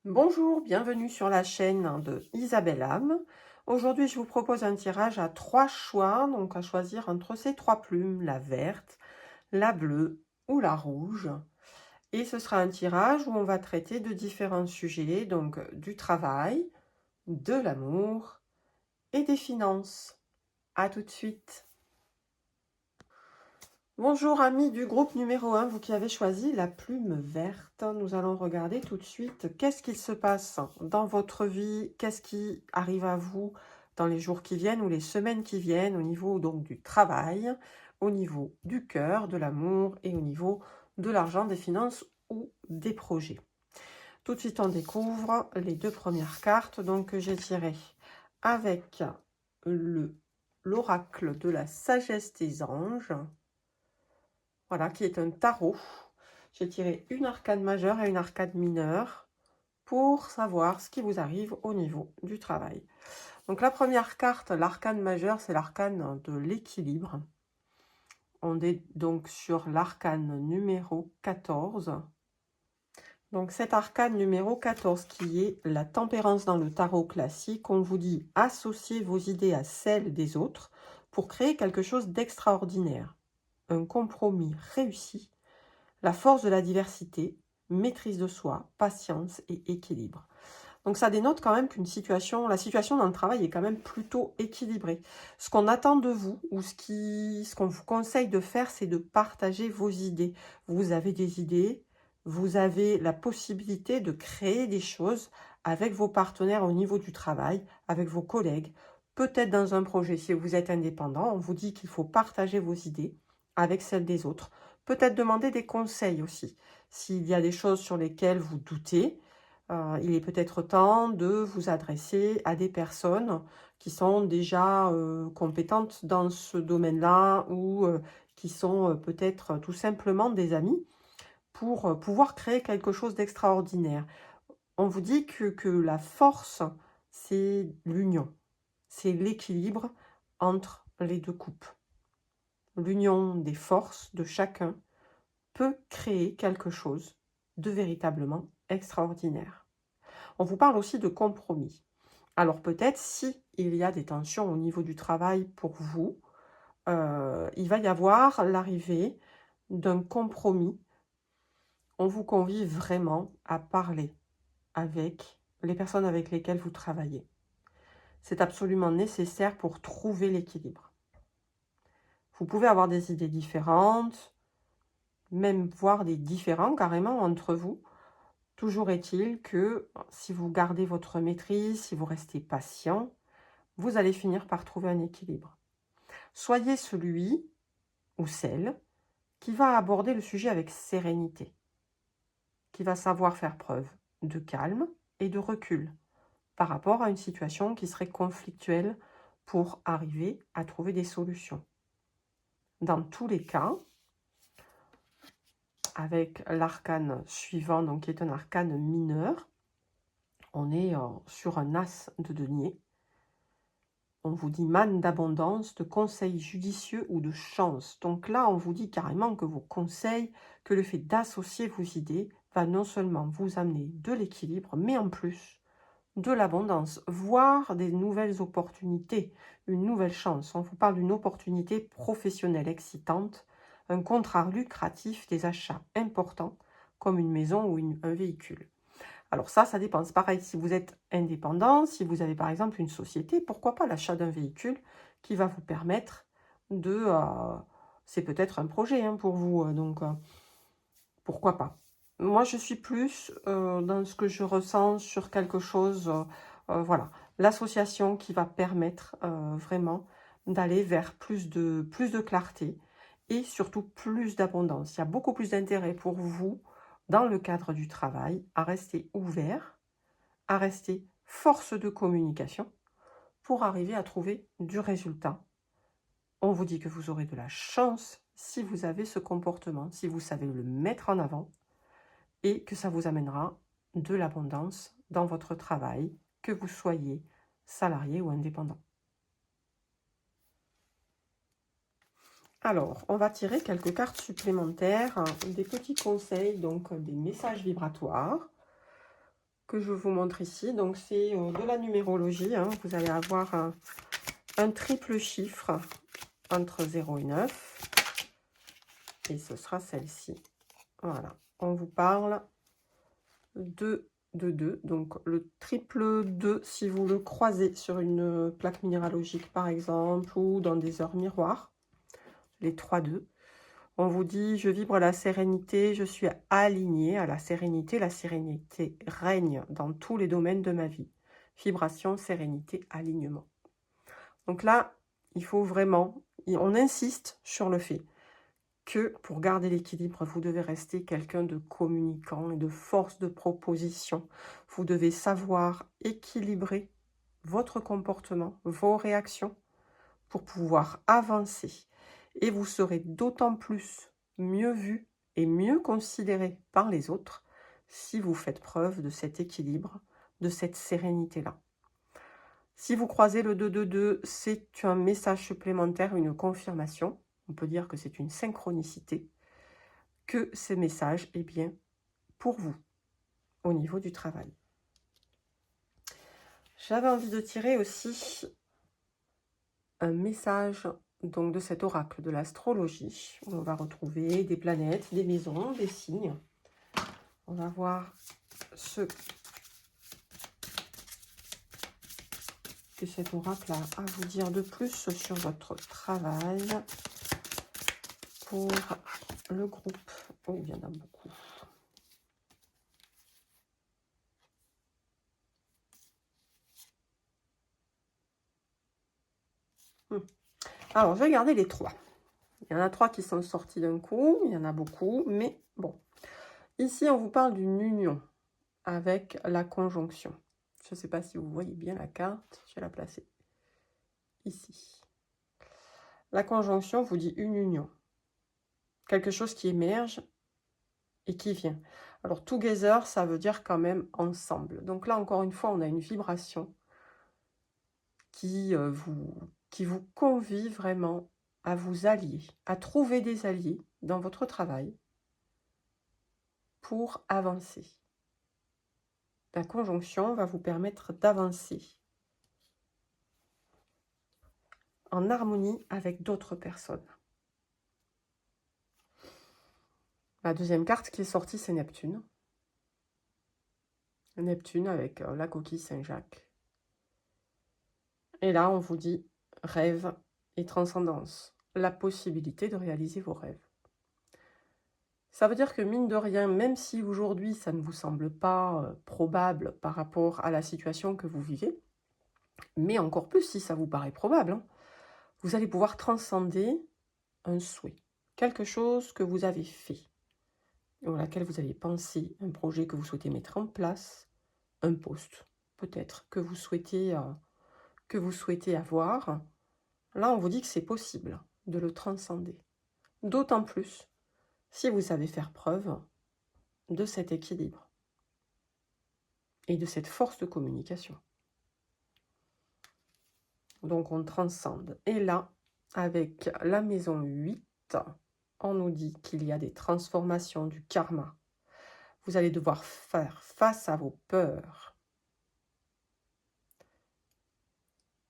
Bonjour, bienvenue sur la chaîne de Isabelle Âme. Aujourd'hui, je vous propose un tirage à 3 choix, donc à choisir entre ces 3 plumes, la verte, la bleue ou la rouge. Et ce sera un tirage où on va traiter de différents sujets, donc du travail, de l'amour et des finances. À tout de suite. Bonjour amis du groupe numéro 1, vous qui avez choisi la plume verte. Nous allons regarder tout de suite qu'est-ce qu'il se passe dans votre vie, qu'est-ce qui arrive à vous dans les jours qui viennent ou les semaines qui viennent au niveau donc du travail, au niveau du cœur, de l'amour et au niveau de l'argent, des finances ou des projets. Tout de suite on découvre les 2 premières cartes donc que j'ai tirées avec l'oracle de la sagesse des anges. Voilà, qui est un tarot. J'ai tiré une arcane majeure et une arcane mineure pour savoir ce qui vous arrive au niveau du travail. Donc la première carte, l'arcane majeure, c'est l'arcane de l'équilibre. On est donc sur l'arcane numéro 14. Donc cet arcane numéro 14 qui est la tempérance dans le tarot classique, on vous dit associez vos idées à celles des autres pour créer quelque chose d'extraordinaire. Un compromis réussi. La force de la diversité, maîtrise de soi, patience et équilibre. Donc ça dénote quand même qu'une situation, la situation dans le travail est quand même plutôt équilibrée. Ce qu'on attend de vous ou ce qu'on vous conseille de faire, c'est de partager vos idées. Vous avez des idées, vous avez la possibilité de créer des choses avec vos partenaires au niveau du travail, avec vos collègues, peut-être dans un projet. Si vous êtes indépendant, on vous dit qu'il faut partager vos idées avec celles des autres. Peut-être demander des conseils aussi. S'il y a des choses sur lesquelles vous doutez, il est peut-être temps de vous adresser à des personnes qui sont déjà compétentes dans ce domaine-là ou qui sont peut-être tout simplement des amis pour pouvoir créer quelque chose d'extraordinaire. On vous dit que la force, c'est l'union, c'est l'équilibre entre les deux couples. L'union des forces de chacun peut créer quelque chose de véritablement extraordinaire. On vous parle aussi de compromis. Alors peut-être si il y a des tensions au niveau du travail pour vous, il va y avoir l'arrivée d'un compromis. On vous convie vraiment à parler avec les personnes avec lesquelles vous travaillez. C'est absolument nécessaire pour trouver l'équilibre. Vous pouvez avoir des idées différentes, même voir des différends carrément entre vous. Toujours est-il que si vous gardez votre maîtrise, si vous restez patient, vous allez finir par trouver un équilibre. Soyez celui ou celle qui va aborder le sujet avec sérénité, qui va savoir faire preuve de calme et de recul par rapport à une situation qui serait conflictuelle pour arriver à trouver des solutions. Dans tous les cas, avec l'arcane suivant, donc qui est un arcane mineur, on est sur un as de denier. On vous dit manne d'abondance, de conseils judicieux ou de chance. Donc là, on vous dit carrément que vos conseils, que le fait d'associer vos idées va non seulement vous amener de l'équilibre, mais en plus de l'abondance, voire des nouvelles opportunités, une nouvelle chance. On vous parle d'une opportunité professionnelle excitante, un contrat lucratif, des achats importants, comme une maison ou un véhicule. Alors ça dépend. C'est pareil, si vous êtes indépendant, si vous avez par exemple une société, pourquoi pas l'achat d'un véhicule qui va vous permettre de... c'est peut-être un projet pour vous, donc pourquoi pas. Moi, je suis plus dans ce que je ressens sur quelque chose, voilà, l'association qui va permettre vraiment d'aller vers plus de clarté et surtout plus d'abondance. Il y a beaucoup plus d'intérêt pour vous dans le cadre du travail, à rester ouvert, à rester force de communication pour arriver à trouver du résultat. On vous dit que vous aurez de la chance si vous avez ce comportement, si vous savez le mettre en avant et que ça vous amènera de l'abondance dans votre travail, que vous soyez salarié ou indépendant. Alors, on va tirer quelques cartes supplémentaires, des petits conseils, donc des messages vibratoires que je vous montre ici. Donc, c'est de la numérologie. Hein. Vous allez avoir un triple chiffre entre 0 et 9. Et ce sera celle-ci. Voilà. On vous parle de 2. Donc, le triple 2, si vous le croisez sur une plaque minéralogique, par exemple, ou dans des heures miroirs, les 3-2. On vous dit, je vibre la sérénité, je suis aligné à la sérénité. La sérénité règne dans tous les domaines de ma vie. Vibration, sérénité, alignement. Donc là, il faut vraiment, on insiste sur le fait que pour garder l'équilibre, vous devez rester quelqu'un de communicant et de force de proposition. Vous devez savoir équilibrer votre comportement, vos réactions pour pouvoir avancer. Et vous serez d'autant plus mieux vu et mieux considéré par les autres si vous faites preuve de cet équilibre, de cette sérénité-là. Si vous croisez le 2-2-2, c'est un message supplémentaire, une confirmation. On peut dire que c'est une synchronicité, que ces messages, eh bien, pour vous, au niveau du travail. J'avais envie de tirer aussi un message donc de cet oracle de l'astrologie, où on va retrouver des planètes, des maisons, des signes. On va voir ce que cet oracle a à vous dire de plus sur votre travail pour le groupe. Oh, il y en a beaucoup. Alors, je vais garder les 3. Il y en a 3 qui sont sortis d'un coup, il y en a beaucoup, mais bon. Ici, on vous parle d'une union avec la conjonction. Je ne sais pas si vous voyez bien la carte, je vais la placer ici. La conjonction vous dit une union. Quelque chose qui émerge et qui vient. Alors, together, ça veut dire quand même ensemble. Donc là, encore une fois, on a une vibration qui vous convie vraiment à vous allier, à trouver des alliés dans votre travail pour avancer. La conjonction va vous permettre d'avancer en harmonie avec d'autres personnes. La deuxième carte qui est sortie, c'est Neptune. Neptune avec la coquille Saint-Jacques. Et là, on vous dit rêve et transcendance, la possibilité de réaliser vos rêves. Ça veut dire que mine de rien, même si aujourd'hui ça ne vous semble pas probable par rapport à la situation que vous vivez, mais encore plus si ça vous paraît probable, hein, vous allez pouvoir transcender un souhait, quelque chose que vous avez fait, auquel vous avez pensé, un projet que vous souhaitez mettre en place, un poste peut-être que vous souhaitez avoir. Là, on vous dit que c'est possible de le transcender. D'autant plus si vous savez faire preuve de cet équilibre et de cette force de communication. Donc, on transcende. Et là, avec la maison 8, on nous dit qu'il y a des transformations du karma. Vous allez devoir faire face à vos peurs.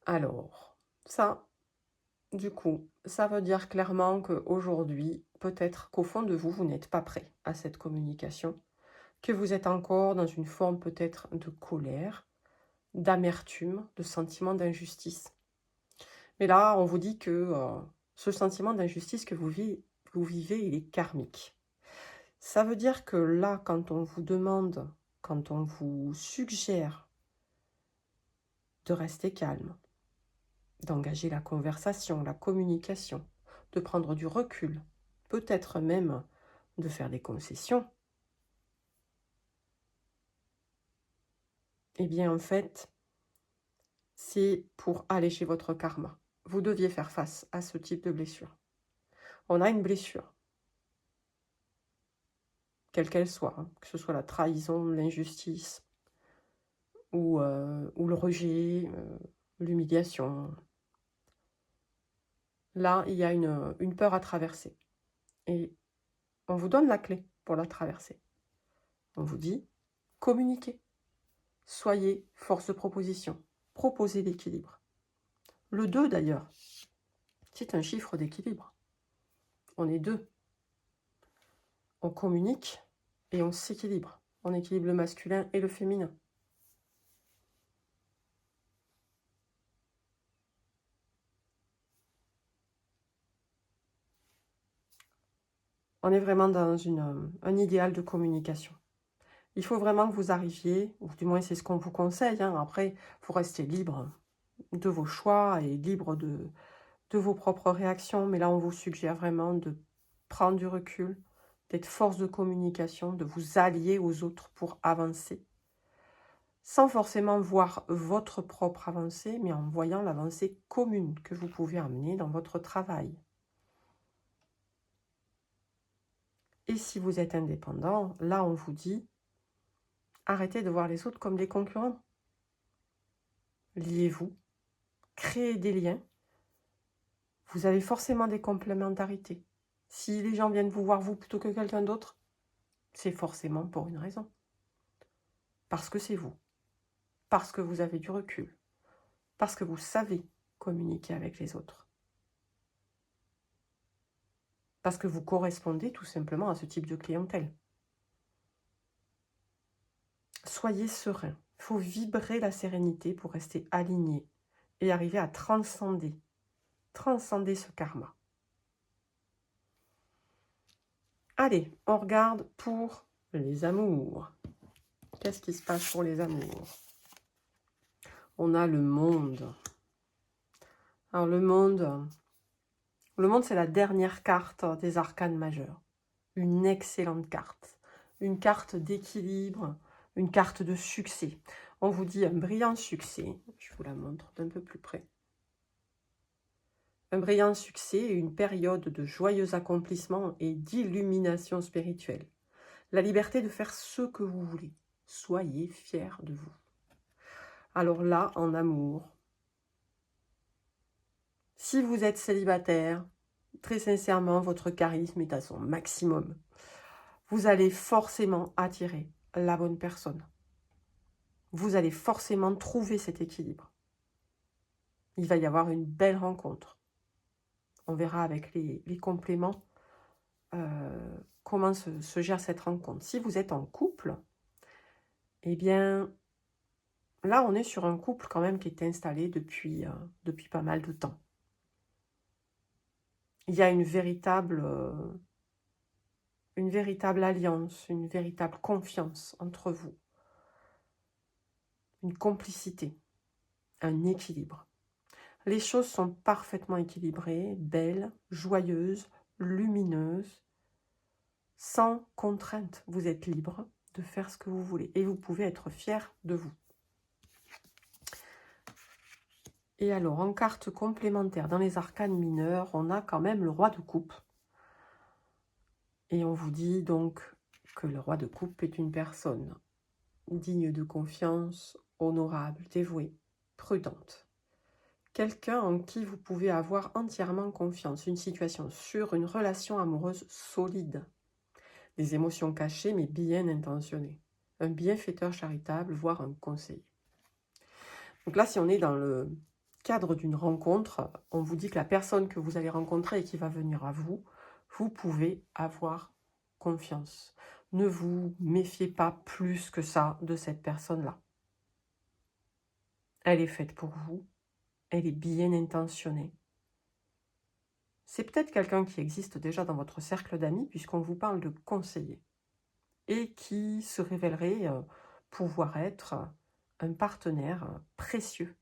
Alors, ça, du coup, ça veut dire clairement qu'aujourd'hui, peut-être qu'au fond de vous, vous n'êtes pas prêt à cette communication, que vous êtes encore dans une forme peut-être de colère, d'amertume, de sentiment d'injustice. Mais là, on vous dit que ce sentiment d'injustice que vous vivez, il est karmique. Ça veut dire que là, quand on vous demande, quand on vous suggère de rester calme, d'engager la conversation, la communication, de prendre du recul, peut-être même de faire des concessions, eh bien en fait, c'est pour alléger votre karma. Vous deviez faire face à ce type de blessure. On a une blessure, quelle qu'elle soit, hein, que ce soit la trahison, l'injustice, ou le rejet, l'humiliation. Là, il y a une peur à traverser. Et on vous donne la clé pour la traverser. On vous dit, communiquez. Soyez force de proposition. Proposez l'équilibre. Le 2 d'ailleurs, c'est un chiffre d'équilibre. On est 2. On communique et on s'équilibre. On équilibre le masculin et le féminin. On est vraiment dans un idéal de communication. Il faut vraiment que vous arriviez, ou du moins c'est ce qu'on vous conseille, hein. Après, vous restez libre de vos choix et libre de vos propres réactions, mais là on vous suggère vraiment de prendre du recul, d'être force de communication, de vous allier aux autres pour avancer, sans forcément voir votre propre avancée, mais en voyant l'avancée commune que vous pouvez amener dans votre travail. Et si vous êtes indépendant, là on vous dit, arrêtez de voir les autres comme des concurrents. Liez-vous, créez des liens. Vous avez forcément des complémentarités. Si les gens viennent vous voir vous plutôt que quelqu'un d'autre, c'est forcément pour une raison. Parce que c'est vous. Parce que vous avez du recul. Parce que vous savez communiquer avec les autres. Parce que vous correspondez tout simplement à ce type de clientèle. Soyez serein. Il faut vibrer la sérénité pour rester aligné et arriver à transcender ce karma. Allez, on regarde pour les amours. Qu'est-ce qui se passe pour les amours? On a le monde. Alors le monde, c'est la dernière carte des arcanes majeurs. Une excellente carte. Une carte d'équilibre, une carte de succès. On vous dit un brillant succès. Je vous la montre d'un peu plus près. Un brillant succès et une période de joyeux accomplissement et d'illumination spirituelle. La liberté de faire ce que vous voulez. Soyez fiers de vous. Alors là, en amour, si vous êtes célibataire, très sincèrement, votre charisme est à son maximum. Vous allez forcément attirer la bonne personne. Vous allez forcément trouver cet équilibre. Il va y avoir une belle rencontre. On verra avec les compléments comment se gère cette rencontre. Si vous êtes en couple, eh bien, là, on est sur un couple quand même qui est installé depuis pas mal de temps. Il y a une véritable alliance, une véritable confiance entre vous. Une complicité, un équilibre. Les choses sont parfaitement équilibrées, belles, joyeuses, lumineuses, sans contrainte. Vous êtes libre de faire ce que vous voulez et vous pouvez être fier de vous. Et alors, en carte complémentaire, dans les arcanes mineures, on a quand même le roi de coupe. Et on vous dit donc que le roi de coupe est une personne digne de confiance, honorable, dévouée, prudente. Quelqu'un en qui vous pouvez avoir entièrement confiance, une situation sûre, une relation amoureuse solide. Des émotions cachées mais bien intentionnées. Un bienfaiteur charitable, voire un conseiller. Donc là, si on est dans le cadre d'une rencontre, on vous dit que la personne que vous allez rencontrer et qui va venir à vous, vous pouvez avoir confiance. Ne vous méfiez pas plus que ça de cette personne-là. Elle est faite pour vous. Elle est bien intentionnée. C'est peut-être quelqu'un qui existe déjà dans votre cercle d'amis, puisqu'on vous parle de conseiller, et qui se révélerait pouvoir être un partenaire précieux.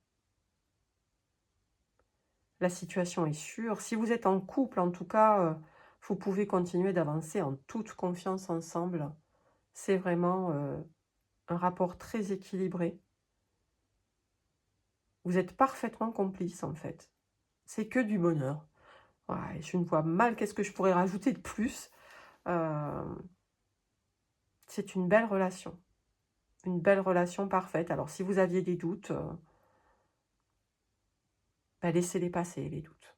La situation est sûre. Si vous êtes en couple, en tout cas, vous pouvez continuer d'avancer en toute confiance ensemble. C'est vraiment un rapport très équilibré. Vous êtes parfaitement complices, en fait. C'est que du bonheur. Ouais, je ne vois mal qu'est-ce que je pourrais rajouter de plus. C'est une belle relation. Une belle relation parfaite. Alors, si vous aviez des doutes, laissez-les passer, les doutes.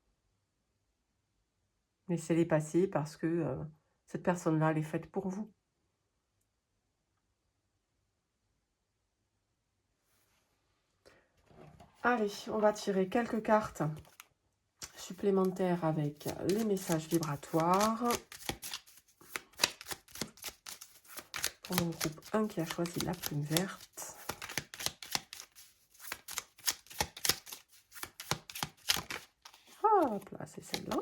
Laissez-les passer parce que cette personne-là, elle est faite pour vous. Allez, on va tirer quelques cartes supplémentaires avec les messages vibratoires. Pour mon groupe 1 qui a choisi la plume verte. Hop là, c'est celle-là.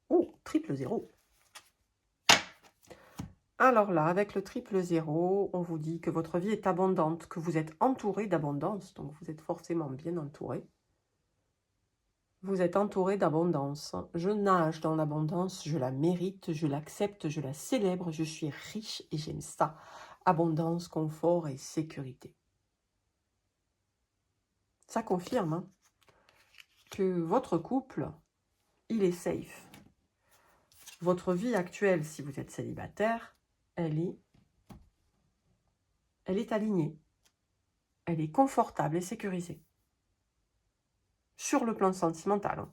Oh, triple 0. Alors là, avec le triple 0, on vous dit que votre vie est abondante, que vous êtes entouré d'abondance, donc vous êtes forcément bien entouré. Vous êtes entouré d'abondance. Je nage dans l'abondance, je la mérite, je l'accepte, je la célèbre, je suis riche et j'aime ça. Abondance, confort et sécurité. Ça confirme hein, que votre couple, il est safe. Votre vie actuelle, si vous êtes célibataire, elle est alignée. Elle est confortable et sécurisée. Sur le plan sentimental.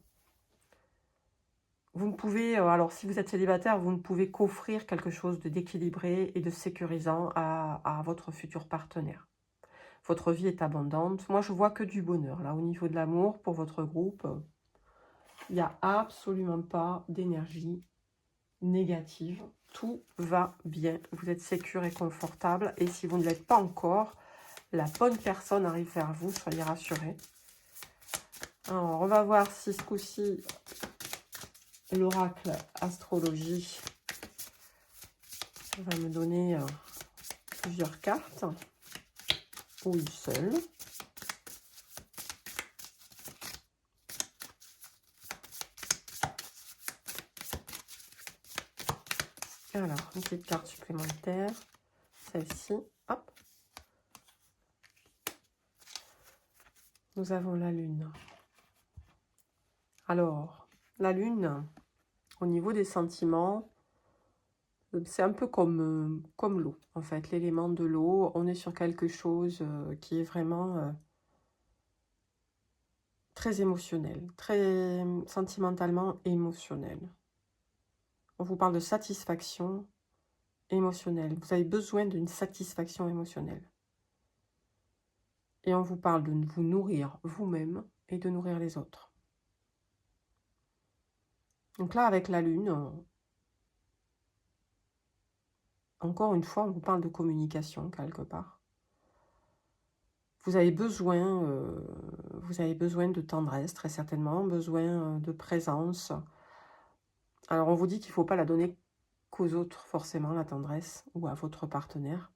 Vous ne pouvez, alors si vous êtes célibataire, vous ne pouvez qu'offrir quelque chose d'équilibré et de sécurisant à votre futur partenaire. Votre vie est abondante. Moi, je vois que du bonheur. Là, au niveau de l'amour, pour votre groupe, il n'y a absolument pas d'énergie négative. Tout va bien. Vous êtes sécure et confortable. Et si vous ne l'êtes pas encore, la bonne personne arrive vers vous. Soyez rassurés. Alors, on va voir si ce coup-ci, l'oracle astrologie va me donner plusieurs cartes. Ou une seule. Alors, une petite carte supplémentaire. Celle-ci. Hop. Nous avons la lune. Alors, la lune, au niveau des sentiments, c'est un peu comme l'eau, en fait. L'élément de l'eau, on est sur quelque chose qui est vraiment très émotionnel, très sentimentalement émotionnel. On vous parle de satisfaction émotionnelle. Vous avez besoin d'une satisfaction émotionnelle. Et on vous parle de vous nourrir vous-même et de nourrir les autres. Donc là, avec la lune, encore une fois, on vous parle de communication quelque part. Vous avez besoin de tendresse, très certainement, besoin de présence. Alors, on vous dit qu'il ne faut pas la donner qu'aux autres, forcément, la tendresse, ou à votre partenaire.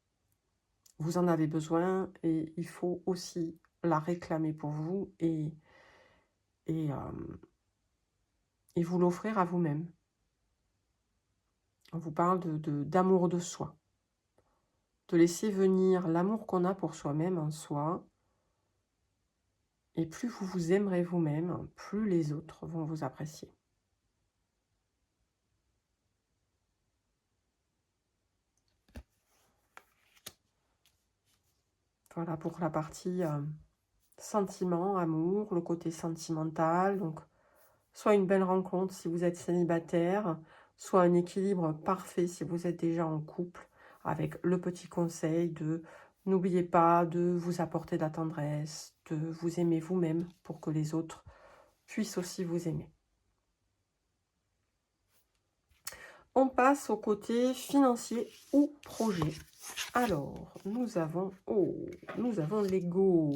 Vous en avez besoin et il faut aussi la réclamer pour vous et vous l'offrir à vous-même. On vous parle d'amour de soi. De laisser venir l'amour qu'on a pour soi-même en soi. Et plus vous vous aimerez vous-même, plus les autres vont vous apprécier. Voilà pour la partie sentiment, amour, le côté sentimental. Donc, soit une belle rencontre si vous êtes célibataire, soit un équilibre parfait si vous êtes déjà en couple, avec le petit conseil de n'oubliez pas de vous apporter de la tendresse, de vous aimer vous-même pour que les autres puissent aussi vous aimer. On passe au côté financier ou projet. Alors, nous avons l'ego.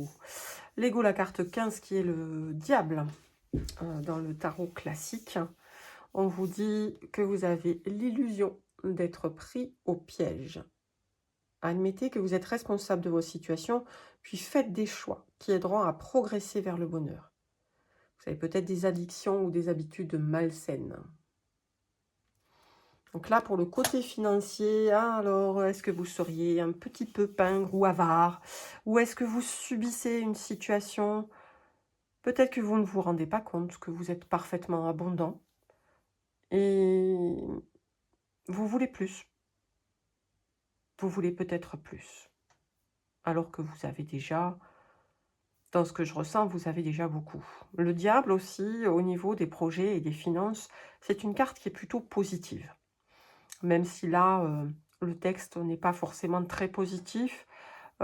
L'ego, la carte 15 qui est le diable dans le tarot classique. On vous dit que vous avez l'illusion d'être pris au piège. Admettez que vous êtes responsable de vos situations, puis faites des choix qui aideront à progresser vers le bonheur. Vous avez peut-être des addictions ou des habitudes malsaines. Donc là, pour le côté financier, alors, est-ce que vous seriez un petit peu pingre ou avare? Ou est-ce que vous subissez une situation, peut-être que vous ne vous rendez pas compte, que vous êtes parfaitement abondant, et vous voulez plus. Vous voulez peut-être plus. Alors que vous avez déjà, dans ce que je ressens, vous avez déjà beaucoup. Le diable aussi, au niveau des projets et des finances, c'est une carte qui est plutôt positive. Même si là, le texte n'est pas forcément très positif,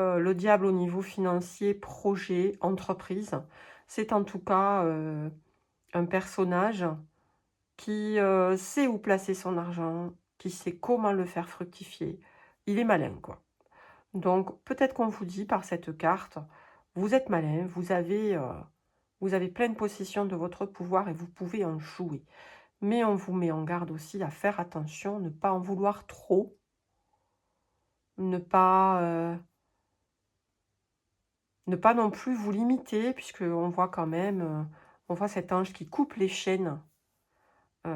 Le diable au niveau financier, projet, entreprise. C'est en tout cas un personnage qui sait où placer son argent, qui sait comment le faire fructifier. Il est malin, quoi. Donc, peut-être qu'on vous dit par cette carte, vous êtes malin, vous avez pleine possession de votre pouvoir et vous pouvez en jouer. Mais on vous met en garde aussi à faire attention, ne pas en vouloir trop, ne pas non plus vous limiter, puisqu'on voit quand même, on voit cet ange qui coupe les chaînes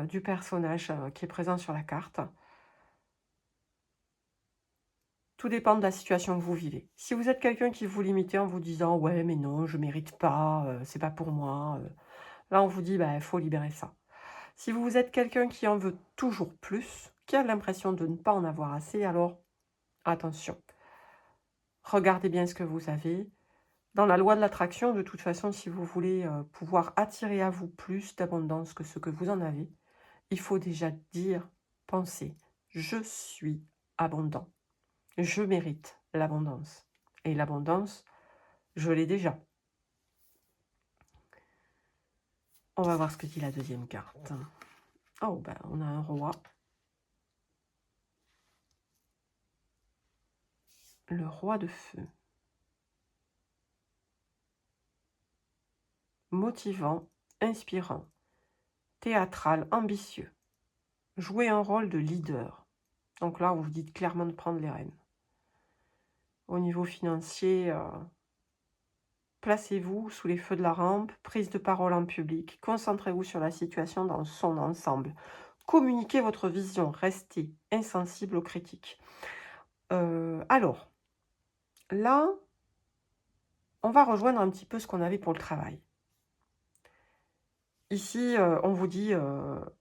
du personnage qui est présent sur la carte. Tout dépend de la situation que vous vivez. Si vous êtes quelqu'un qui vous limite en vous disant « ouais, mais non, je mérite pas, c'est pas pour moi », là on vous dit bah, « il faut libérer ça ». Si vous êtes quelqu'un qui en veut toujours plus, qui a l'impression de ne pas en avoir assez, alors attention. Regardez bien ce que vous avez. Dans la loi de l'attraction, de toute façon, si vous voulez pouvoir attirer à vous plus d'abondance que ce que vous en avez, il faut déjà dire, penser « je suis abondant ». Je mérite l'abondance. Et l'abondance, je l'ai déjà. On va voir ce que dit la deuxième carte. Oh, ben, on a un roi. Le roi de feu. Motivant, inspirant, théâtral, ambitieux. Jouer un rôle de leader. Donc là, vous vous dites clairement de prendre les rênes. Au niveau financier, placez-vous sous les feux de la rampe, prise de parole en public, concentrez-vous sur la situation dans son ensemble. Communiquez votre vision, restez insensible aux critiques. Alors, là, on va rejoindre un petit peu ce qu'on avait pour le travail. Ici, on vous dit,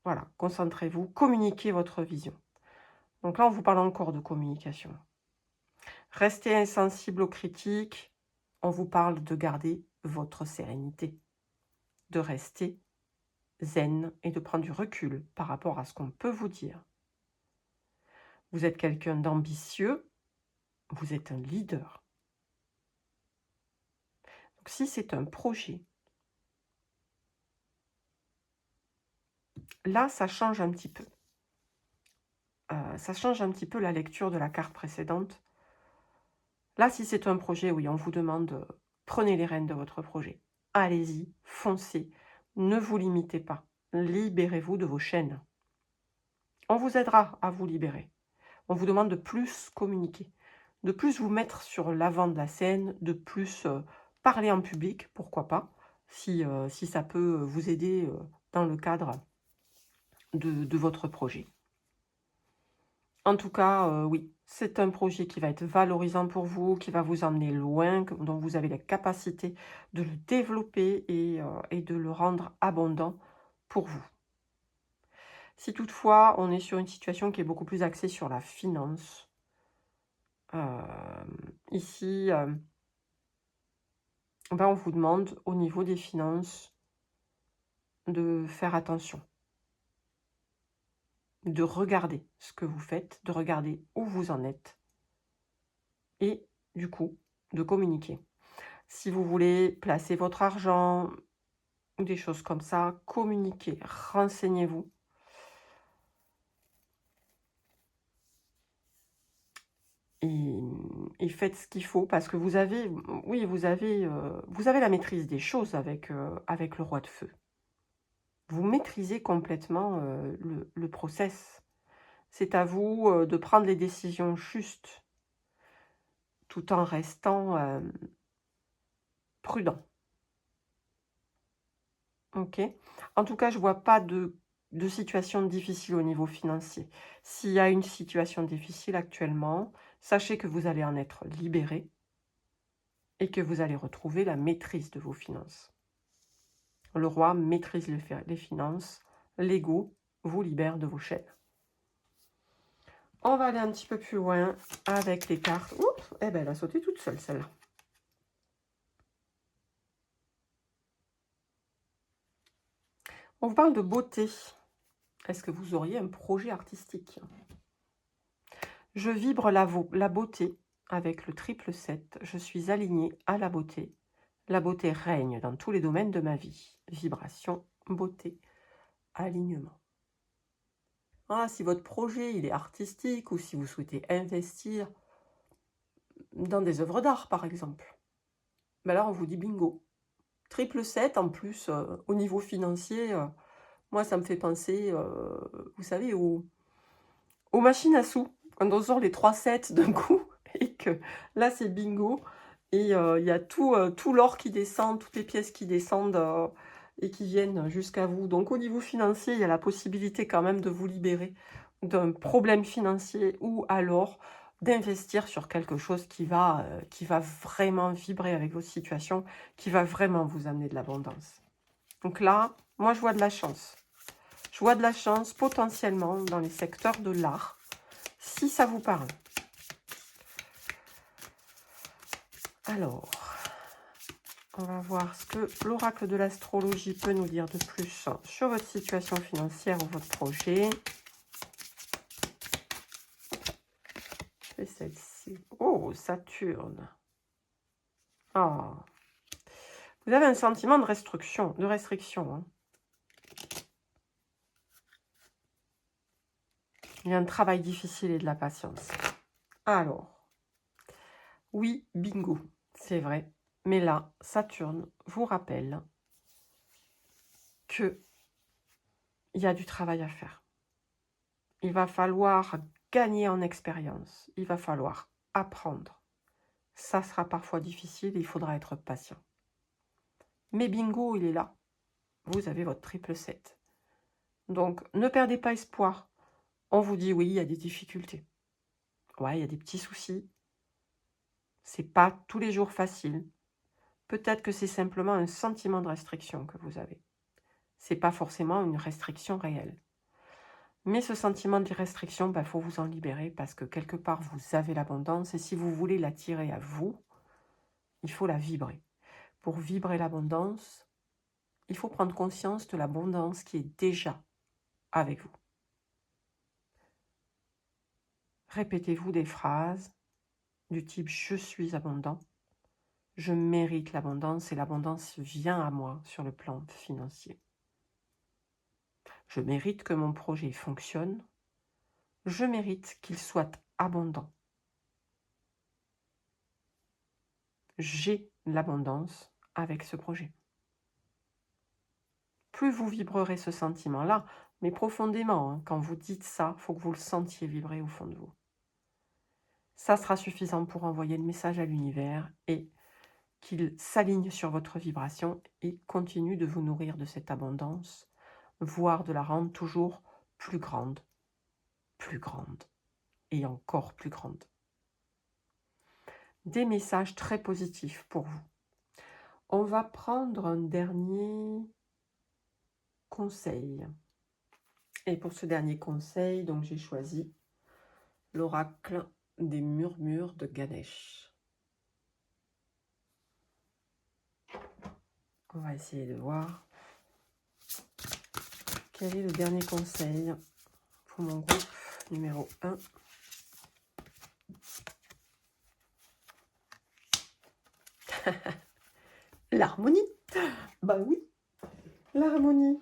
voilà, concentrez-vous, communiquez votre vision. Donc là, on vous parle encore de communication. Restez insensible aux critiques, on vous parle de garder votre sérénité, de rester zen et de prendre du recul par rapport à ce qu'on peut vous dire. Vous êtes quelqu'un d'ambitieux, vous êtes un leader. Donc si c'est un projet, là, ça change un petit peu. Ça change un petit peu la lecture de la carte précédente. Là, si c'est un projet, oui, on vous demande, prenez les rênes de votre projet. Allez-y, foncez, ne vous limitez pas. Libérez-vous de vos chaînes. On vous aidera à vous libérer. On vous demande de plus communiquer, de plus vous mettre sur l'avant de la scène, de plus parler en public, pourquoi pas, si ça peut vous aider dans le cadre de votre projet. En tout cas, oui, c'est un projet qui va être valorisant pour vous, qui va vous emmener loin, dont vous avez la capacité de le développer et de le rendre abondant pour vous. Si toutefois, on est sur une situation qui est beaucoup plus axée sur la finance, ici, ben on vous demande au niveau des finances de faire attention, de regarder ce que vous faites, de regarder où vous en êtes et du coup, de communiquer. Si vous voulez placer votre argent ou des choses comme ça, communiquez, renseignez-vous. Et faites ce qu'il faut parce que vous avez, oui, vous avez la maîtrise des choses avec le roi de feu. Vous maîtrisez complètement le process. C'est à vous de prendre les décisions justes tout en restant prudent. Ok. En tout cas, je ne vois pas de situation difficile au niveau financier. S'il y a une situation difficile actuellement, sachez que vous allez en être libéré et que vous allez retrouver la maîtrise de vos finances. Le roi maîtrise les finances, l'ego vous libère de vos chaînes. On va aller un petit peu plus loin avec les cartes. Oups, eh ben elle a sauté toute seule celle-là. On vous parle de beauté. Est-ce que vous auriez un projet artistique? Je vibre la beauté avec le triple 7, je suis alignée à la beauté. La beauté règne dans tous les domaines de ma vie. Vibration, beauté, alignement. Ah, si votre projet il est artistique ou si vous souhaitez investir dans des œuvres d'art, par exemple, ben là, on vous dit bingo. Triple 7, en plus, au niveau financier, moi, ça me fait penser, vous savez, aux machines à sous. Quand on sort les 3 7 d'un coup, et que là, c'est bingo. Et il y a tout l'or qui descend, toutes les pièces qui descendent et qui viennent jusqu'à vous. Donc, au niveau financier, il y a la possibilité quand même de vous libérer d'un problème financier ou alors d'investir sur quelque chose qui va vraiment vibrer avec votre situation, qui va vraiment vous amener de l'abondance. Donc là, moi, je vois de la chance. Je vois de la chance potentiellement dans les secteurs de l'art, si ça vous parle. Alors, on va voir ce que l'oracle de l'astrologie peut nous dire de plus sur votre situation financière ou votre projet. Et celle-ci. Oh, Saturne. Ah. Vous avez un sentiment de restriction. Hein. Il y a un travail difficile et de la patience. Alors, oui, bingo, c'est vrai. Mais là, Saturne vous rappelle que il y a du travail à faire. Il va falloir gagner en expérience. Il va falloir apprendre. Ça sera parfois difficile, il faudra être patient. Mais bingo, il est là. Vous avez votre triple 7. Donc, ne perdez pas espoir. On vous dit oui, il y a des difficultés. Ouais, il y a des petits soucis. C'est pas tous les jours facile. Peut-être que c'est simplement un sentiment de restriction que vous avez. C'est pas forcément une restriction réelle. Mais ce sentiment de restriction, il faut vous en libérer parce que quelque part, vous avez l'abondance et si vous voulez l'attirer à vous, il faut la vibrer. Pour vibrer l'abondance, il faut prendre conscience de l'abondance qui est déjà avec vous. Répétez-vous des phrases du type « je suis abondant »,« je mérite l'abondance et l'abondance vient à moi sur le plan financier ». Je mérite que mon projet fonctionne. Je mérite qu'il soit abondant. J'ai l'abondance avec ce projet. Plus vous vibrerez ce sentiment-là, mais profondément, hein, quand vous dites ça, il faut que vous le sentiez vibrer au fond de vous. Ça sera suffisant pour envoyer le message à l'univers et qu'il s'aligne sur votre vibration et continue de vous nourrir de cette abondance, voire de la rendre toujours plus grande et encore plus grande. Des messages très positifs pour vous. On va prendre un dernier conseil. Et pour ce dernier conseil, donc j'ai choisi l'oracle des murmures de Ganesh. On va essayer de voir quel est le dernier conseil pour mon groupe numéro 1. L'harmonie. Bah oui, l'harmonie.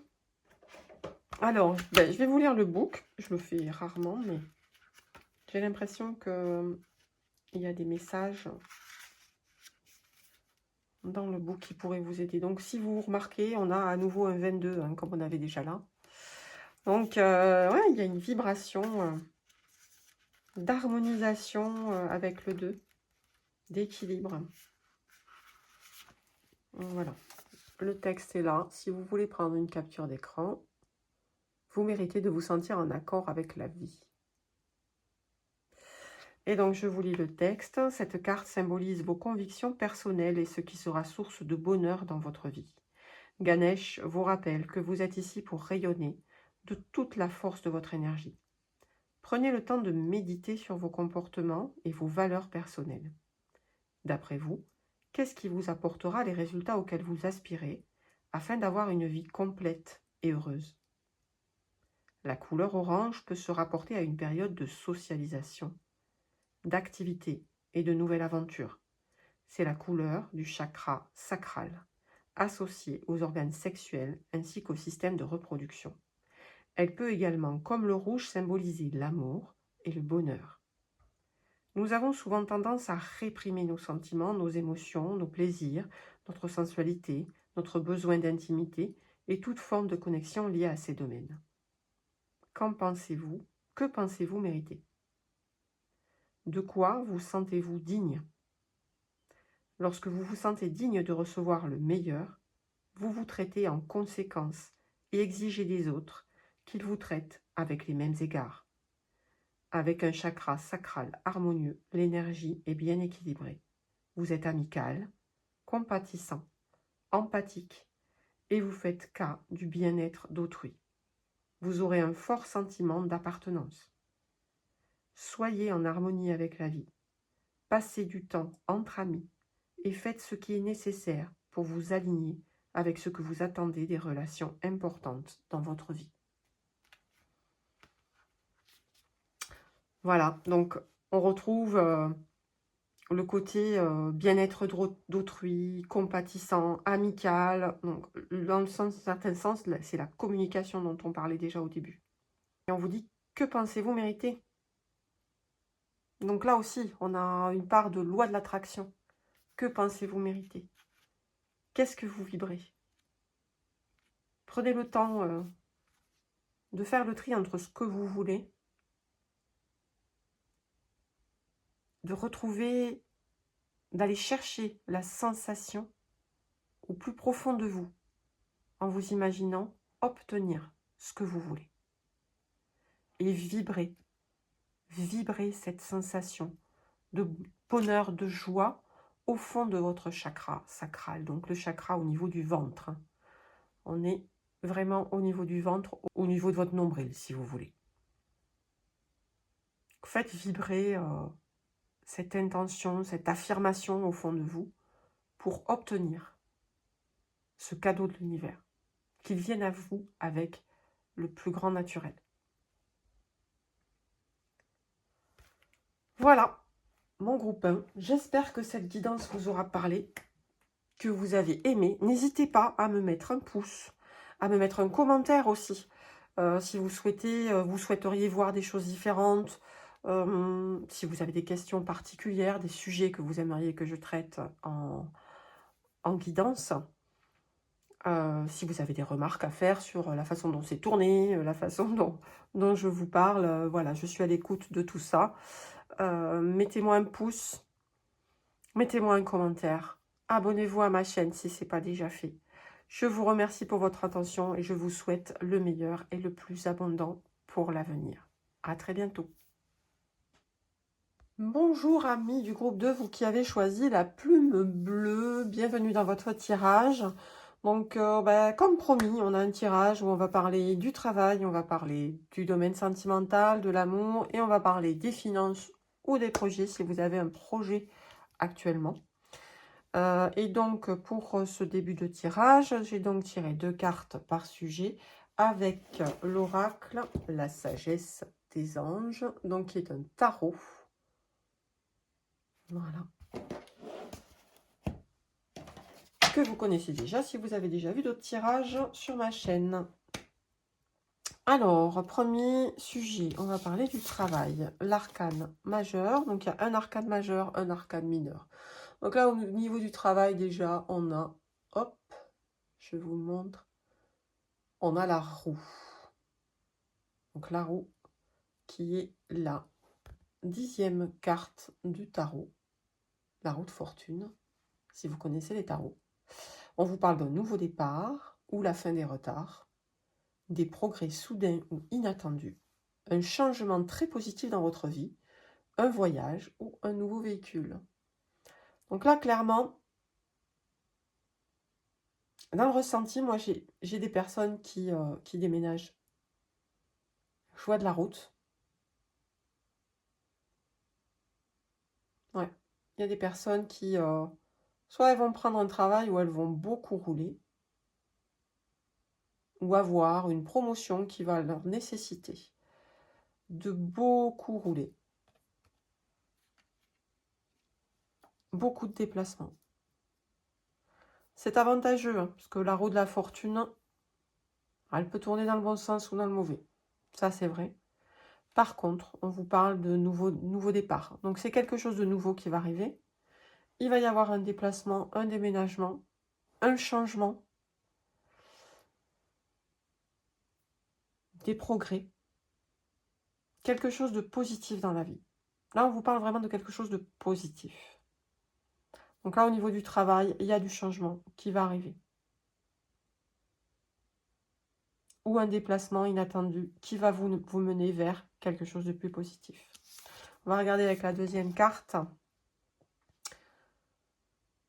Alors, je vais vous lire le book. Je le fais rarement, mais j'ai l'impression qu'il y a des messages dans le book qui pourraient vous aider. Donc, si vous remarquez, on a à nouveau un 22, hein, comme on avait déjà là. Donc, ouais, il y a une vibration d'harmonisation avec le 2, d'équilibre. Voilà, le texte est là. Si vous voulez prendre une capture d'écran, vous méritez de vous sentir en accord avec la vie. Et donc, je vous lis le texte. Cette carte symbolise vos convictions personnelles et ce qui sera source de bonheur dans votre vie. Ganesh vous rappelle que vous êtes ici pour rayonner de toute la force de votre énergie. Prenez le temps de méditer sur vos comportements et vos valeurs personnelles. D'après vous, qu'est-ce qui vous apportera les résultats auxquels vous aspirez afin d'avoir une vie complète et heureuse? La couleur orange peut se rapporter à une période de socialisation, d'activité et de nouvelles aventures. C'est la couleur du chakra sacral, associé aux organes sexuels ainsi qu'au système de reproduction. Elle peut également, comme le rouge, symboliser l'amour et le bonheur. Nous avons souvent tendance à réprimer nos sentiments, nos émotions, nos plaisirs, notre sensualité, notre besoin d'intimité et toute forme de connexion liée à ces domaines. Qu'en pensez-vous? Que pensez-vous mériter? De quoi vous sentez-vous digne? Lorsque vous vous sentez digne de recevoir le meilleur, vous vous traitez en conséquence et exigez des autres qu'ils vous traitent avec les mêmes égards. Avec un chakra sacral harmonieux, l'énergie est bien équilibrée. Vous êtes amical, compatissant, empathique et vous faites cas du bien-être d'autrui. Vous aurez un fort sentiment d'appartenance. Soyez en harmonie avec la vie. Passez du temps entre amis et faites ce qui est nécessaire pour vous aligner avec ce que vous attendez des relations importantes dans votre vie. Voilà, donc on retrouve le côté bien-être d'autrui, compatissant, amical. Donc, dans le sens, certain sens, c'est la communication dont on parlait déjà au début. Et on vous dit, que pensez-vous mériter? Donc là aussi, on a une part de loi de l'attraction. Que pensez-vous mériter? Qu'est-ce que vous vibrez? Prenez le temps de faire le tri entre ce que vous voulez, de retrouver, d'aller chercher la sensation au plus profond de vous, en vous imaginant obtenir ce que vous voulez. Et vibrez cette sensation de bonheur, de joie au fond de votre chakra sacral, donc le chakra au niveau du ventre. On est vraiment au niveau du ventre, au niveau de votre nombril, si vous voulez. Faites vibrer cette intention, cette affirmation au fond de vous pour obtenir ce cadeau de l'univers, qu'il vienne à vous avec le plus grand naturel. Voilà, mon groupe 1. J'espère que cette guidance vous aura parlé, que vous avez aimé. N'hésitez pas à me mettre un pouce, à me mettre un commentaire aussi. Si vous souhaiteriez voir des choses différentes, si vous avez des questions particulières, des sujets que vous aimeriez que je traite en guidance. Si vous avez des remarques à faire sur la façon dont c'est tourné, la façon dont je vous parle, voilà, je suis à l'écoute de tout ça. Mettez-moi un pouce, mettez-moi un commentaire, abonnez-vous à ma chaîne si ce n'est pas déjà fait. Je vous remercie pour votre attention et je vous souhaite le meilleur et le plus abondant pour l'avenir. À très bientôt. Bonjour amis du groupe 2, vous qui avez choisi la plume bleue, bienvenue dans votre tirage. Donc, comme promis, on a un tirage où on va parler du travail, on va parler du domaine sentimental, de l'amour, et on va parler des finances ou des projets, si vous avez un projet actuellement. Et donc, pour ce début de tirage, j'ai donc tiré 2 cartes par sujet, avec l'oracle, la sagesse des anges, donc qui est un tarot. Voilà. Que vous connaissez déjà si vous avez déjà vu d'autres tirages sur ma chaîne. Alors, premier sujet, on va parler du travail. L'arcane majeur, donc il y a un arcane majeur, un arcane mineur. Donc là, au niveau du travail, déjà, on a, hop, je vous montre, on a la roue. Donc la roue qui est la 10e carte du tarot, la roue de fortune, si vous connaissez les tarots. On vous parle d'un nouveau départ ou la fin des retards, des progrès soudains ou inattendus, un changement très positif dans votre vie, un voyage ou un nouveau véhicule. Donc là, clairement, dans le ressenti, moi, j'ai des personnes qui déménagent. Choix de la route. Ouais. Il y a des personnes qui, soit elles vont prendre un travail où elles vont beaucoup rouler, ou avoir une promotion qui va leur nécessiter de beaucoup rouler. beaucoup de déplacements. C'est avantageux, hein, parce que la roue de la fortune, elle peut tourner dans le bon sens ou dans le mauvais. Ça, c'est vrai. Par contre, on vous parle de nouveau départ. Donc, c'est quelque chose de nouveau qui va arriver. Il va y avoir un déplacement, un déménagement, un changement, des progrès, quelque chose de positif dans la vie. Là, on vous parle vraiment de quelque chose de positif. Donc là, au niveau du travail, il y a du changement qui va arriver. Ou un déplacement inattendu qui va vous mener vers quelque chose de plus positif. On va regarder avec la deuxième carte.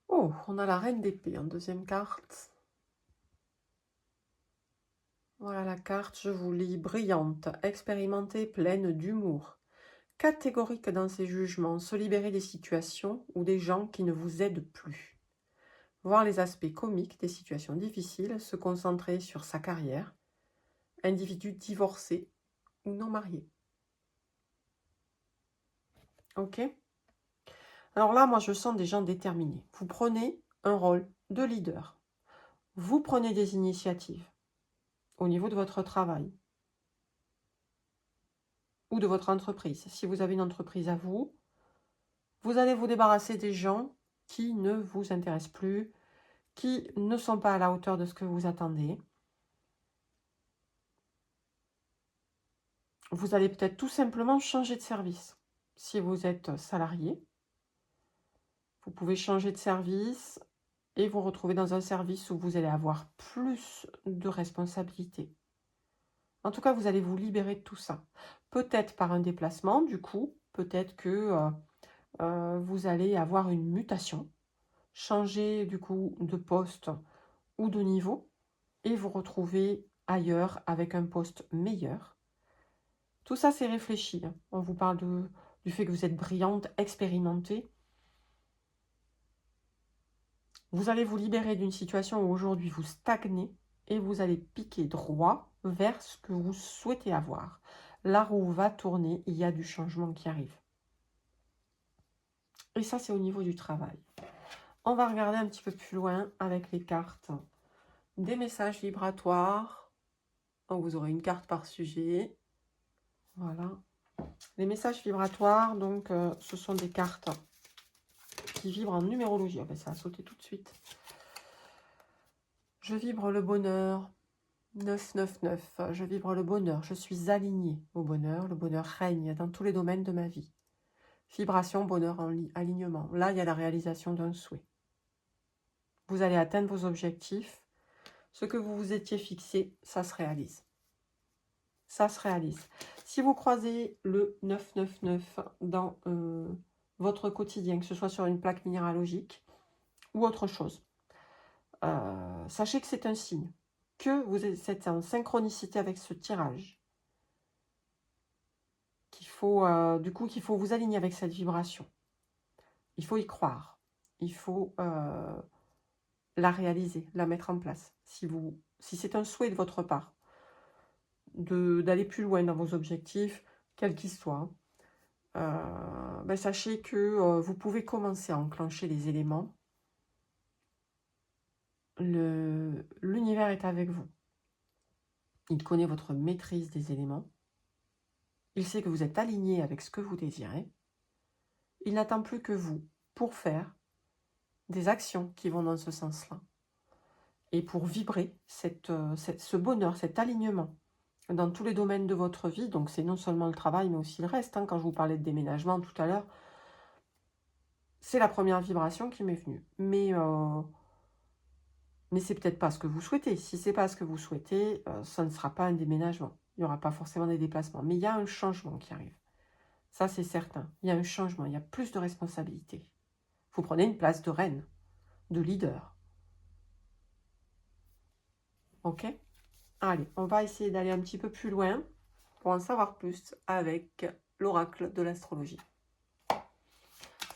Oh, on a la reine d'épée en deuxième carte. Voilà la carte, je vous lis, brillante, expérimentée, pleine d'humour. Catégorique dans ses jugements, se libérer des situations ou des gens qui ne vous aident plus. Voir les aspects comiques des situations difficiles, se concentrer sur sa carrière. Individu divorcé ou non marié. Ok? Alors là, moi, je sens des gens déterminés. Vous prenez un rôle de leader. Vous prenez des initiatives au niveau de votre travail ou de votre entreprise. Si vous avez une entreprise à vous, vous allez vous débarrasser des gens qui ne vous intéressent plus, qui ne sont pas à la hauteur de ce que vous attendez. Vous allez peut-être tout simplement changer de service. Si vous êtes salarié, vous pouvez changer de service et vous retrouver dans un service où vous allez avoir plus de responsabilités. En tout cas, vous allez vous libérer de tout ça. Peut-être par un déplacement, du coup, peut-être que vous allez avoir une mutation, changer du coup de poste ou de niveau et vous retrouver ailleurs avec un poste meilleur. Tout ça, c'est réfléchi. On vous parle du fait que vous êtes brillante, expérimentée. Vous allez vous libérer d'une situation où aujourd'hui vous stagnez et vous allez piquer droit vers ce que vous souhaitez avoir. La roue va tourner, il y a du changement qui arrive. Et ça, c'est au niveau du travail. On va regarder un petit peu plus loin avec les cartes. Des messages vibratoires. Donc, vous aurez une carte par sujet. Voilà. Les messages vibratoires, donc, ce sont des cartes qui vibrent en numérologie. Oh, ben, ça a sauté tout de suite. Je vibre le bonheur. 999. Je vibre le bonheur. Je suis alignée au bonheur. Le bonheur règne dans tous les domaines de ma vie. Vibration, bonheur, alignement. Là, il y a la réalisation d'un souhait. Vous allez atteindre vos objectifs. Ce que vous vous étiez fixé, ça se réalise. Ça se réalise. Si vous croisez le 999 dans votre quotidien, que ce soit sur une plaque minéralogique ou autre chose, sachez que c'est un signe, que vous êtes en synchronicité avec ce tirage, qu'il faut, qu'il faut vous aligner avec cette vibration. Il faut y croire. Il faut la réaliser, la mettre en place. Si c'est un souhait de votre part, d'aller plus loin dans vos objectifs, quels qu'ils soient, ben sachez que vous pouvez commencer à enclencher les éléments. L'univers est avec vous. Il connaît votre maîtrise des éléments. Il sait que vous êtes aligné avec ce que vous désirez. Il n'attend plus que vous pour faire des actions qui vont dans ce sens-là. Et pour vibrer ce bonheur, cet alignement dans tous les domaines de votre vie. Donc c'est non seulement le travail, mais aussi le reste. Quand je vous parlais de déménagement tout à l'heure, c'est la première vibration qui m'est venue. Mais c'est peut-être pas ce que vous souhaitez. Si c'est pas ce que vous souhaitez, ça ne sera pas un déménagement. Il n'y aura pas forcément des déplacements. Mais il y a un changement qui arrive. Ça, c'est certain. Il y a un changement. Il y a plus de responsabilités. Vous prenez une place de reine, de leader. Ok? Allez, on va essayer d'aller un petit peu plus loin pour en savoir plus avec l'oracle de l'astrologie.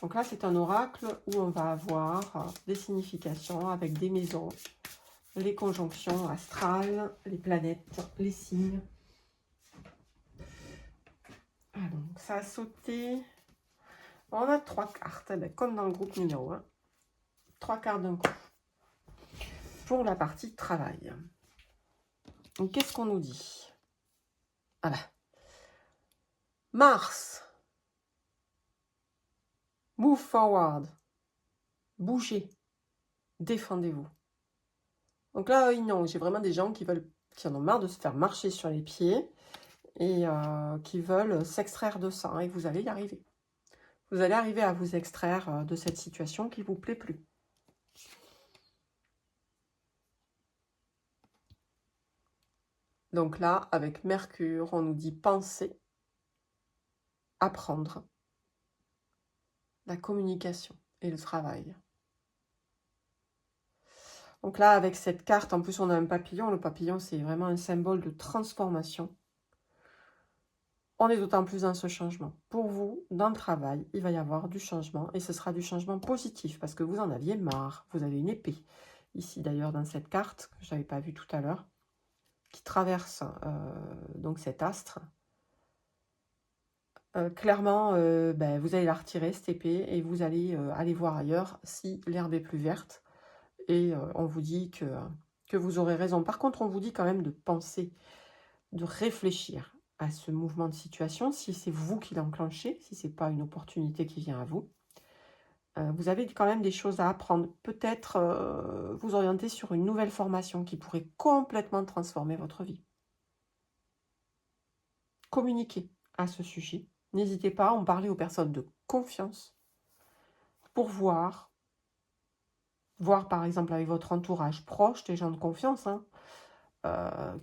Donc là, c'est un oracle où on va avoir des significations avec des maisons, les conjonctions astrales, les planètes, les signes. Ah, donc ça a sauté. On a 3 cartes, comme dans le groupe numéro 1. 3 cartes d'un coup. Pour la partie travail. Qu'est-ce qu'on nous dit? Ah bah. Mars. Move forward. Bougez. Défendez-vous. Donc là, non, j'ai vraiment des gens qui en ont marre de se faire marcher sur les pieds et qui veulent s'extraire de ça. Et vous allez y arriver. Vous allez arriver à vous extraire de cette situation qui ne vous plaît plus. Donc là, avec Mercure, on nous dit penser, apprendre, la communication et le travail. Donc là, avec cette carte, en plus, on a un papillon. Le papillon, c'est vraiment un symbole de transformation. On est d'autant plus dans ce changement. Pour vous, dans le travail, il va y avoir du changement et ce sera du changement positif parce que vous en aviez marre. Vous avez une épée. Ici, d'ailleurs, dans cette carte, que je n'avais pas vue tout à l'heure, qui traverse donc cet astre. Clairement, vous allez la retirer, cette épée, et vous allez aller voir ailleurs si l'herbe est plus verte. Et on vous dit que vous aurez raison. Par contre, on vous dit quand même de penser, de réfléchir à ce mouvement de situation, si c'est vous qui l'enclenchez, si ce n'est pas une opportunité qui vient à vous. Vous avez quand même des choses à apprendre. Peut-être vous orienter sur une nouvelle formation qui pourrait complètement transformer votre vie. Communiquez à ce sujet. N'hésitez pas à en parler aux personnes de confiance pour voir par exemple avec votre entourage proche, des gens de confiance, hein,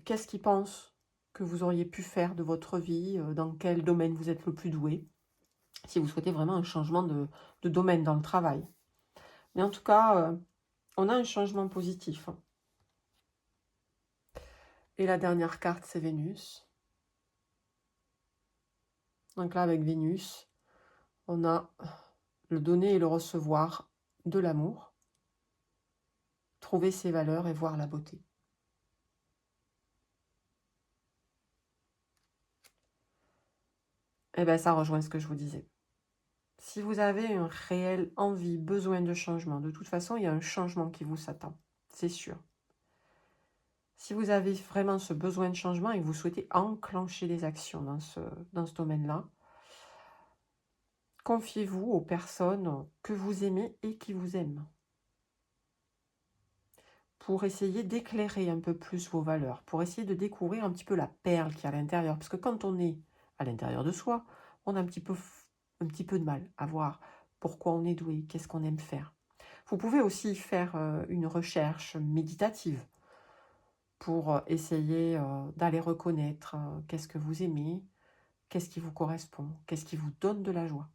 qu'est-ce qu'ils pensent que vous auriez pu faire de votre vie, dans quel domaine vous êtes le plus doué, si vous souhaitez vraiment un changement de domaine dans le travail. Mais en tout cas, on a un changement positif. Et la dernière carte, c'est Vénus. Donc là, avec Vénus, on a le donner et le recevoir de l'amour, trouver ses valeurs et voir la beauté. Eh bien, ça rejoint ce que je vous disais. Si vous avez une réelle envie, besoin de changement, de toute façon, il y a un changement qui vous attend, c'est sûr. Si vous avez vraiment ce besoin de changement et que vous souhaitez enclencher des actions dans ce domaine-là, confiez-vous aux personnes que vous aimez et qui vous aiment, pour essayer d'éclairer un peu plus vos valeurs, pour essayer de découvrir un petit peu la perle qui est à l'intérieur. Parce que quand on est à l'intérieur de soi, on a un petit peu de mal à voir pourquoi on est doué, qu'est-ce qu'on aime faire. Vous pouvez aussi faire une recherche méditative pour essayer d'aller reconnaître qu'est-ce que vous aimez, qu'est-ce qui vous correspond, qu'est-ce qui vous donne de la joie.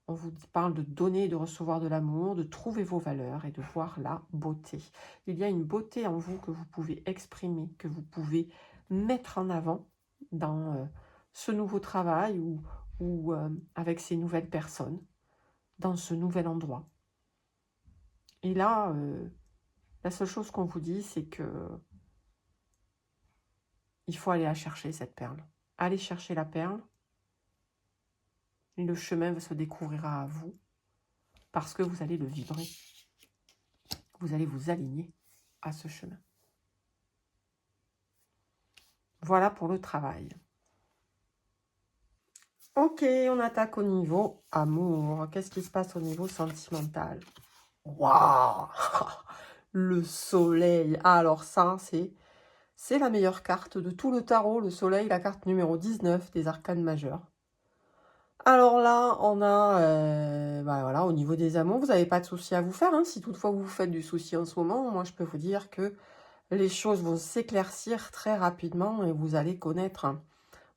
On vous parle de donner et de recevoir de l'amour, de trouver vos valeurs et de voir la beauté. Il y a une beauté en vous que vous pouvez exprimer, que vous pouvez mettre en avant dans ce nouveau travail ou avec ces nouvelles personnes, dans ce nouvel endroit. Et là, la seule chose qu'on vous dit, c'est que il faut aller la chercher, cette perle. Allez chercher la perle. Et le chemin se découvrira à vous parce que vous allez le vibrer. Vous allez vous aligner à ce chemin. Voilà pour le travail. Ok, on attaque au niveau amour. Qu'est-ce qui se passe au niveau sentimental? Waouh! Le soleil. Alors ça, c'est la meilleure carte de tout le tarot. Le soleil, la carte numéro 19 des arcanes majeures. Alors là, on a, voilà, au niveau des amours, vous n'avez pas de souci à vous faire. Hein. Si toutefois vous vous faites du souci en ce moment, moi je peux vous dire que les choses vont s'éclaircir très rapidement et vous allez connaître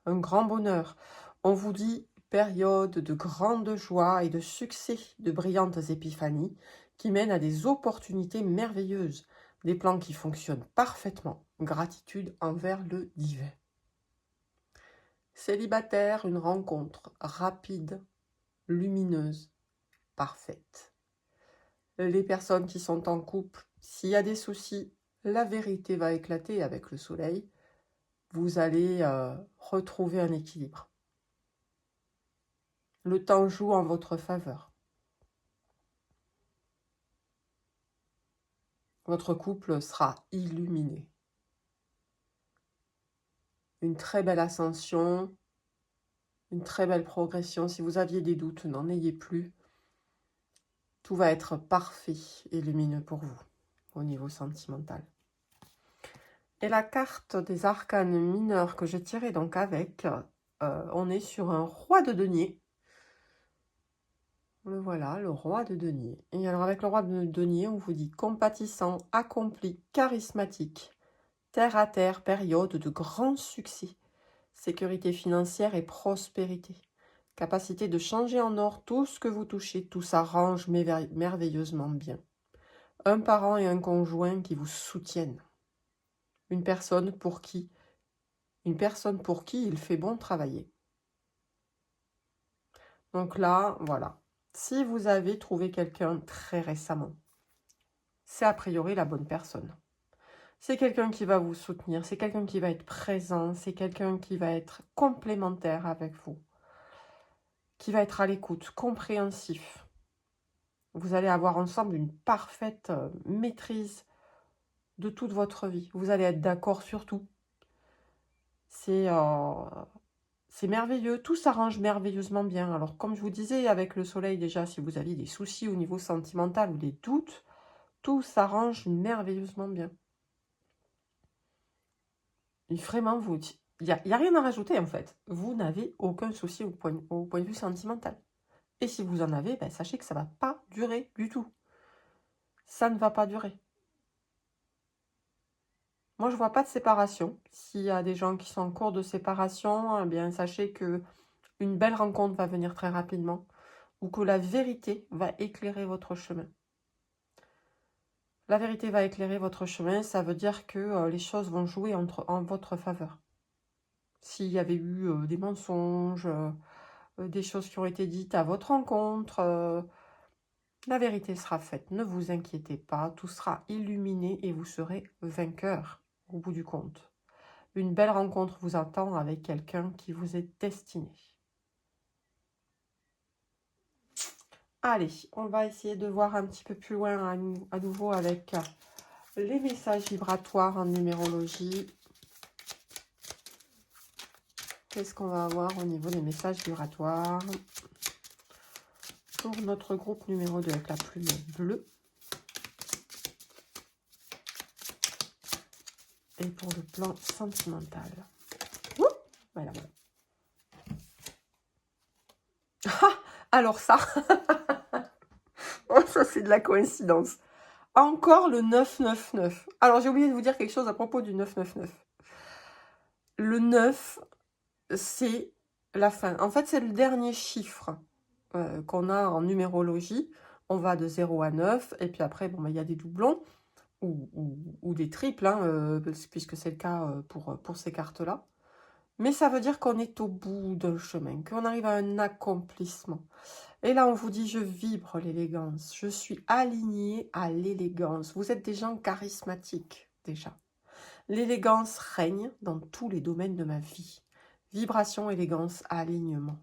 un grand bonheur. On vous dit période de grande joie et de succès, de brillantes épiphanies qui mènent à des opportunités merveilleuses, des plans qui fonctionnent parfaitement. Gratitude envers le divin. Célibataire, une rencontre rapide, lumineuse, parfaite. Les personnes qui sont en couple, s'il y a des soucis, la vérité va éclater avec le soleil. Vous allez retrouver un équilibre. Le temps joue en votre faveur. Votre couple sera illuminé. Une très belle ascension, une très belle progression. Si vous aviez des doutes, n'en ayez plus. Tout va être parfait et lumineux pour vous au niveau sentimental. Et la carte des arcanes mineurs que j'ai tirée donc avec, on est sur un roi de denier. Le voilà, le roi de denier. Et alors avec le roi de denier, on vous dit compatissant, accompli, charismatique, terre à terre, période de grand succès, sécurité financière et prospérité, capacité de changer en or tout ce que vous touchez, tout s'arrange merveilleusement bien. Un parent et un conjoint qui vous soutiennent. Une personne pour qui il fait bon travailler. Donc là, voilà. Si vous avez trouvé quelqu'un très récemment, c'est a priori la bonne personne. C'est quelqu'un qui va vous soutenir, c'est quelqu'un qui va être présent, c'est quelqu'un qui va être complémentaire avec vous, qui va être à l'écoute, compréhensif. Vous allez avoir ensemble une parfaite maîtrise de toute votre vie. Vous allez être d'accord sur tout. C'est merveilleux, tout s'arrange merveilleusement bien. Alors comme je vous disais, avec le soleil déjà, si vous aviez des soucis au niveau sentimental ou des doutes, tout s'arrange merveilleusement bien. Et vraiment, il n'y a rien à rajouter en fait. Vous n'avez aucun souci au point de vue sentimental. Et si vous en avez, ben, sachez que ça ne va pas durer du tout. Ça ne va pas durer. Moi, je ne vois pas de séparation. S'il y a des gens qui sont en cours de séparation, eh bien, sachez que une belle rencontre va venir très rapidement ou que la vérité va éclairer votre chemin. La vérité va éclairer votre chemin, ça veut dire que les choses vont jouer en votre faveur. S'il y avait eu des mensonges, des choses qui ont été dites à votre rencontre, la vérité sera faite. Ne vous inquiétez pas, tout sera illuminé et vous serez vainqueur au bout du compte. Une belle rencontre vous attend avec quelqu'un qui vous est destiné. Allez, on va essayer de voir un petit peu plus loin à nouveau avec les messages vibratoires en numérologie. Qu'est-ce qu'on va avoir au niveau des messages vibratoires pour notre groupe numéro 2 avec la plume bleue et pour le plan sentimental. Ouh, voilà. Ah, alors ça, oh, ça c'est de la coïncidence. Encore le 999. Alors j'ai oublié de vous dire quelque chose à propos du 999. Le 9, c'est la fin. En fait, c'est le dernier chiffre qu'on a en numérologie. On va de 0 à 9, et puis après, bon, il y a des doublons ou des triples, hein, puisque c'est le cas pour ces cartes-là. Mais ça veut dire qu'on est au bout d'un chemin, qu'on arrive à un accomplissement. Et là, on vous dit, je vibre l'élégance, je suis alignée à l'élégance. Vous êtes des gens charismatiques, déjà. L'élégance règne dans tous les domaines de ma vie. Vibration, élégance, alignement.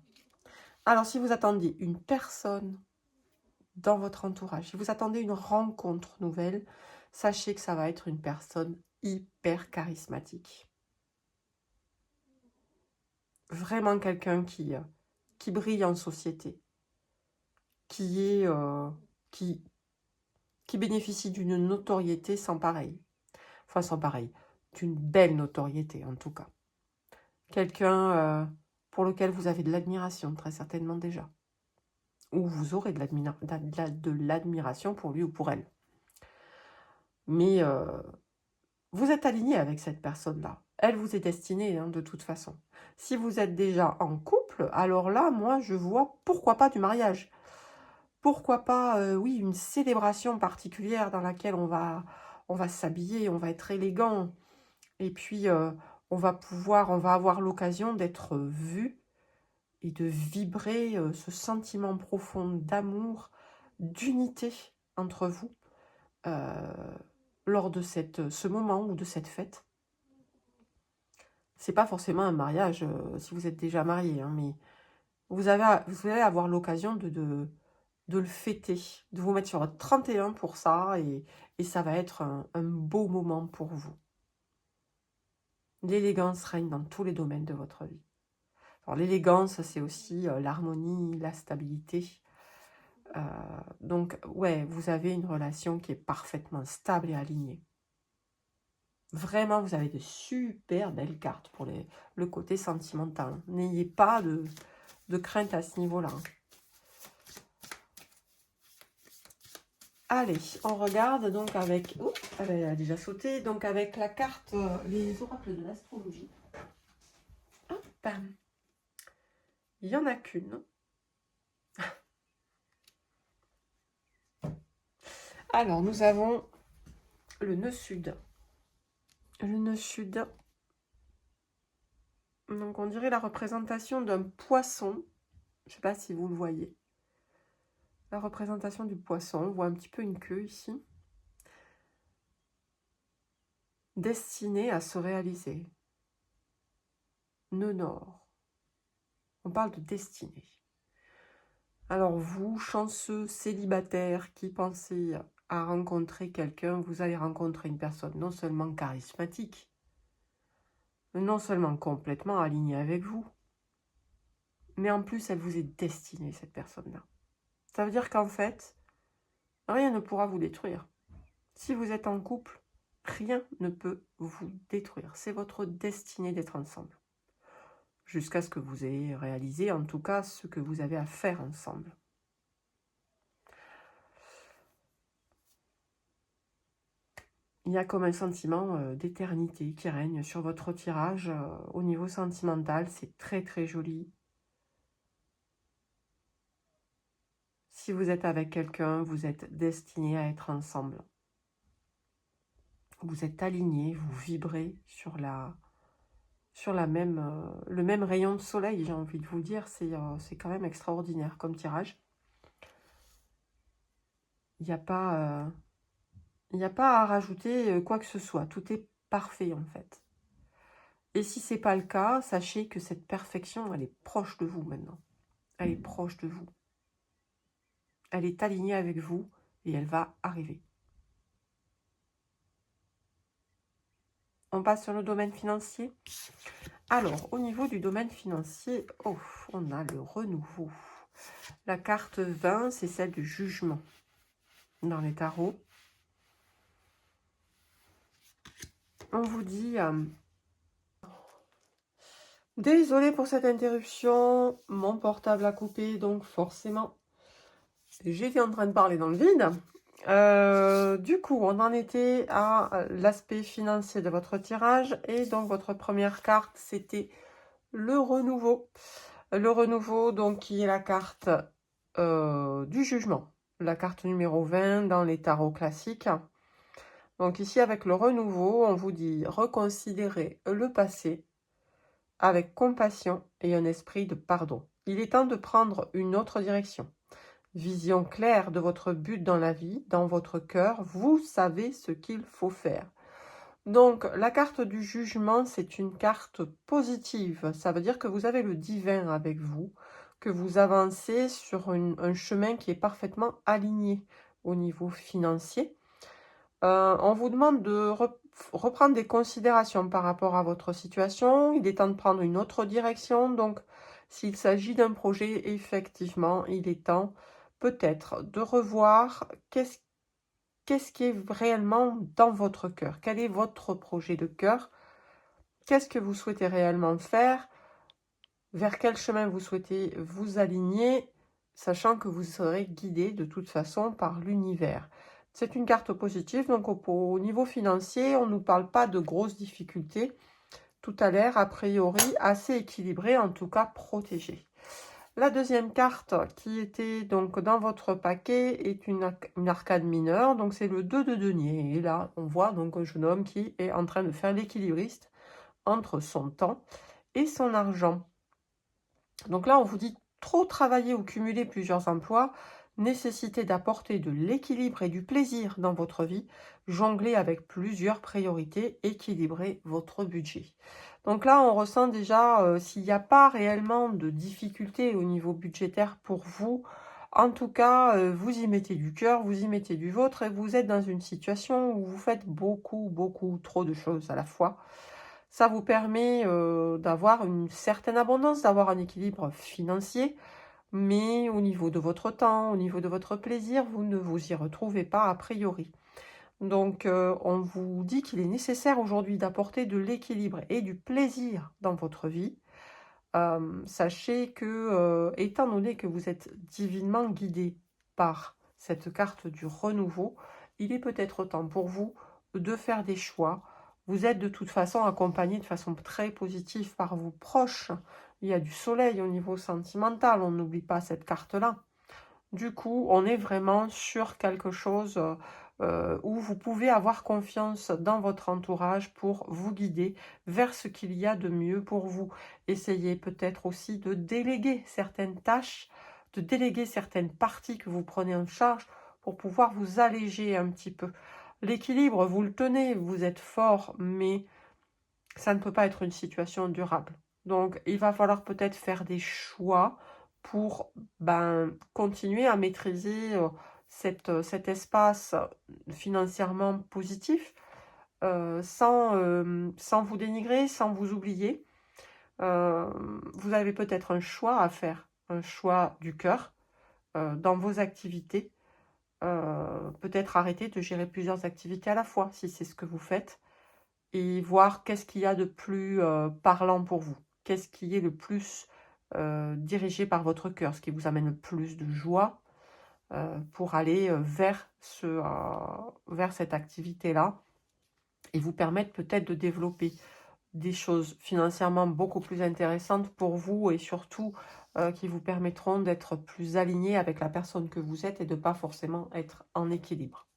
Alors, si vous attendez une personne dans votre entourage, si vous attendez une rencontre nouvelle, sachez que ça va être une personne hyper charismatique. Vraiment quelqu'un qui brille en société, qui bénéficie d'une notoriété sans pareil. Enfin, sans pareil, d'une belle notoriété en tout cas. Quelqu'un pour lequel vous avez de l'admiration, très certainement déjà. Ou vous aurez de l'admiration pour lui ou pour elle. Mais vous êtes aligné avec cette personne-là. Elle vous est destinée, hein, de toute façon. Si vous êtes déjà en couple, alors là, moi, je vois pourquoi pas du mariage. Pourquoi pas, oui, une célébration particulière dans laquelle on va s'habiller, on va être élégant. Et puis, on va avoir l'occasion d'être vu et de vibrer ce sentiment profond d'amour, d'unité entre vous lors de ce moment ou de cette fête. C'est pas forcément un mariage si vous êtes déjà marié, hein, mais vous allez avoir l'occasion de le fêter, de vous mettre sur votre 31 pour ça, et ça va être un beau moment pour vous. L'élégance règne dans tous les domaines de votre vie. Alors l'élégance, c'est aussi l'harmonie, la stabilité. Donc, ouais, vous avez une relation qui est parfaitement stable et alignée. Vraiment, vous avez de super belles cartes pour le côté sentimental. N'ayez pas de crainte à ce niveau-là. Allez, on regarde donc avec... Oh, elle a déjà sauté. Donc avec la carte, les oracles de l'astrologie. Hop, il n'y en a qu'une. Alors, nous avons le nœud sud. Le nœud sud. Donc, on dirait la représentation d'un poisson. Je ne sais pas si vous le voyez. La représentation du poisson. On voit un petit peu une queue ici. Destinée à se réaliser. Nœud nord. On parle de destinée. Alors vous, chanceux célibataires qui pensez à rencontrer quelqu'un, vous allez rencontrer une personne non seulement charismatique, non seulement complètement alignée avec vous, mais en plus elle vous est destinée, cette personne-là. Ça veut dire qu'en fait, rien ne pourra vous détruire. Si vous êtes en couple, rien ne peut vous détruire. C'est votre destinée d'être ensemble. Jusqu'à ce que vous ayez réalisé, en tout cas, ce que vous avez à faire ensemble. Il y a comme un sentiment d'éternité qui règne sur votre tirage au niveau sentimental. C'est très très joli. Si vous êtes avec quelqu'un, vous êtes destiné à être ensemble. Vous êtes alignés, vous vibrez sur le même rayon de soleil, j'ai envie de vous dire. C'est quand même extraordinaire comme tirage. Il n'y a pas à rajouter quoi que ce soit. Tout est parfait en fait. Et si ce n'est pas le cas, sachez que cette perfection, elle est proche de vous maintenant. Elle est proche de vous. Elle est alignée avec vous et elle va arriver. On passe sur le domaine financier. Alors, au niveau du domaine financier, oh, on a le renouveau. La carte 20, c'est celle du jugement dans les tarots. On vous dit... désolé pour cette interruption, mon portable a coupé, donc forcément, j'étais en train de parler dans le vide. Du coup, on en était à l'aspect financier de votre tirage. Et donc, votre première carte, c'était le renouveau. Le renouveau, donc, qui est la carte du jugement. La carte numéro 20 dans les tarots classiques. Donc, ici, avec le renouveau, on vous dit reconsidérer le passé avec compassion et un esprit de pardon. Il est temps de prendre une autre direction. Vision claire de votre but dans la vie, dans votre cœur, vous savez ce qu'il faut faire. Donc, la carte du jugement, c'est une carte positive. Ça veut dire que vous avez le divin avec vous, que vous avancez sur un chemin qui est parfaitement aligné au niveau financier. On vous demande de reprendre des considérations par rapport à votre situation. Il est temps de prendre une autre direction. Donc, s'il s'agit d'un projet, effectivement, il est temps peut-être de revoir qu'est-ce qui est réellement dans votre cœur. Quel est votre projet de cœur? Qu'est-ce que vous souhaitez réellement faire? Vers quel chemin vous souhaitez vous aligner, sachant que vous serez guidé de toute façon par l'univers. C'est une carte positive, donc au niveau financier, on ne nous parle pas de grosses difficultés. Tout a l'air, a priori, assez équilibré, en tout cas protégé. La deuxième carte qui était donc dans votre paquet est une arcade mineure, donc c'est le 2 de denier. Et là, on voit donc un jeune homme qui est en train de faire l'équilibriste entre son temps et son argent. Donc là, on vous dit trop travailler ou cumuler plusieurs emplois, nécessité d'apporter de l'équilibre et du plaisir dans votre vie, jongler avec plusieurs priorités, équilibrer votre budget. Donc là, on ressent déjà, s'il n'y a pas réellement de difficultés au niveau budgétaire pour vous, en tout cas, vous y mettez du cœur, vous y mettez du vôtre et vous êtes dans une situation où vous faites beaucoup, beaucoup trop de choses à la fois. Ça vous permet d'avoir une certaine abondance, d'avoir un équilibre financier, mais au niveau de votre temps, au niveau de votre plaisir, vous ne vous y retrouvez pas a priori. Donc, on vous dit qu'il est nécessaire aujourd'hui d'apporter de l'équilibre et du plaisir dans votre vie. Sachez que, étant donné que vous êtes divinement guidé par cette carte du renouveau, il est peut-être temps pour vous de faire des choix. Vous êtes de toute façon accompagné de façon très positive par vos proches. Il y a du soleil au niveau sentimental, on n'oublie pas cette carte-là. Du coup, on est vraiment sur quelque chose où vous pouvez avoir confiance dans votre entourage pour vous guider vers ce qu'il y a de mieux pour vous. Essayez peut-être aussi de déléguer certaines tâches, de déléguer certaines parties que vous prenez en charge pour pouvoir vous alléger un petit peu. L'équilibre, vous le tenez, vous êtes fort, mais ça ne peut pas être une situation durable. Donc, il va falloir peut-être faire des choix pour continuer à maîtriser cet espace financièrement positif sans vous dénigrer, sans vous oublier. Vous avez peut-être un choix à faire, un choix du cœur dans vos activités. Peut-être arrêter de gérer plusieurs activités à la fois, si c'est ce que vous faites, et voir qu'est-ce qu'il y a de plus parlant pour vous. Qu'est-ce qui est le plus dirigé par votre cœur, ce qui vous amène le plus de joie pour aller vers cette activité-là et vous permettre peut-être de développer des choses financièrement beaucoup plus intéressantes pour vous et surtout qui vous permettront d'être plus aligné avec la personne que vous êtes et de ne pas forcément être en équilibre.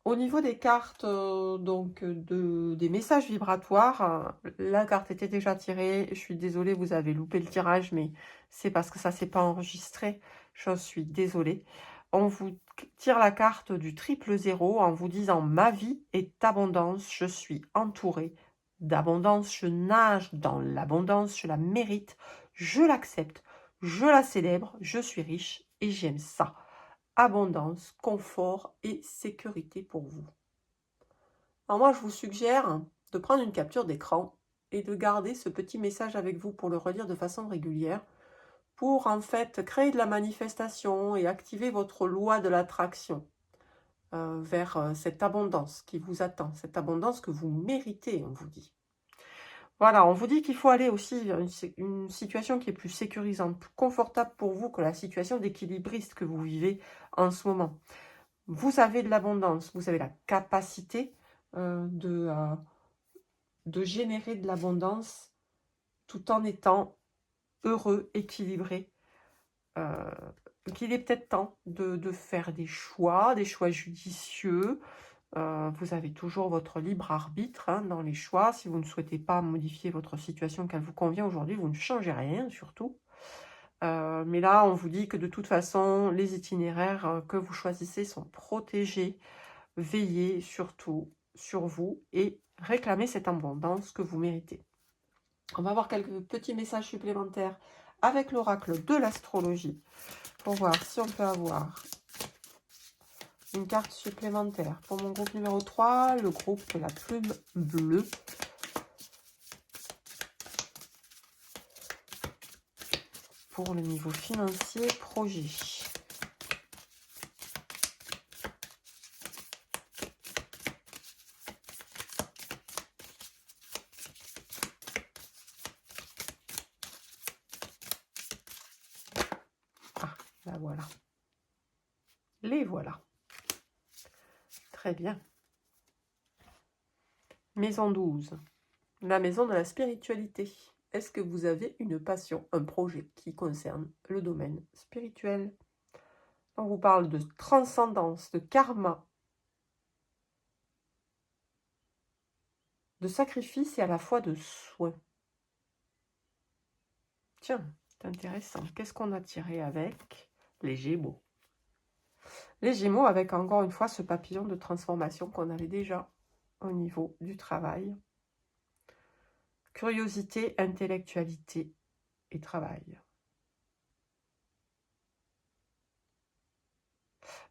Au niveau des cartes, des messages vibratoires, la carte était déjà tirée. Je suis désolée, vous avez loupé le tirage, mais c'est parce que ça ne s'est pas enregistré. Je suis désolée. On vous tire la carte du 000 en vous disant « Ma vie est abondance, je suis entourée d'abondance, je nage dans l'abondance, je la mérite, je l'accepte, je la célèbre, je suis riche et j'aime ça. » Abondance, confort et sécurité pour vous. Alors moi, je vous suggère de prendre une capture d'écran et de garder ce petit message avec vous pour le relire de façon régulière, pour en fait créer de la manifestation et activer votre loi de l'attraction vers cette abondance qui vous attend, cette abondance que vous méritez, on vous dit. Voilà, on vous dit qu'il faut aller aussi vers une situation qui est plus sécurisante, plus confortable pour vous que la situation d'équilibriste que vous vivez en ce moment. Vous avez de l'abondance, vous avez la capacité de générer de l'abondance tout en étant heureux, équilibré. Qu'il est peut-être temps de faire des choix judicieux. Vous avez toujours votre libre arbitre dans les choix. Si vous ne souhaitez pas modifier votre situation qu'elle vous convient aujourd'hui, vous ne changez rien surtout. Mais là, on vous dit que de toute façon, les itinéraires que vous choisissez sont protégés. Veillez surtout sur vous et réclamez cette abondance que vous méritez. On va voir quelques petits messages supplémentaires avec l'oracle de l'astrologie pour voir si on peut avoir une carte supplémentaire. Pour mon groupe numéro 3, le groupe de la plume bleue. Pour le niveau financier, projet. Ah, la voilà. Les voilà. Très bien. Maison 12. La maison de la spiritualité. Est-ce que vous avez une passion, un projet qui concerne le domaine spirituel? On vous parle de transcendance, de karma, de sacrifice et à la fois de soin. Tiens, c'est intéressant. Qu'est-ce qu'on a tiré avec les Gémeaux. Les Gémeaux avec encore une fois ce papillon de transformation qu'on avait déjà au niveau du travail. Curiosité, intellectualité et travail.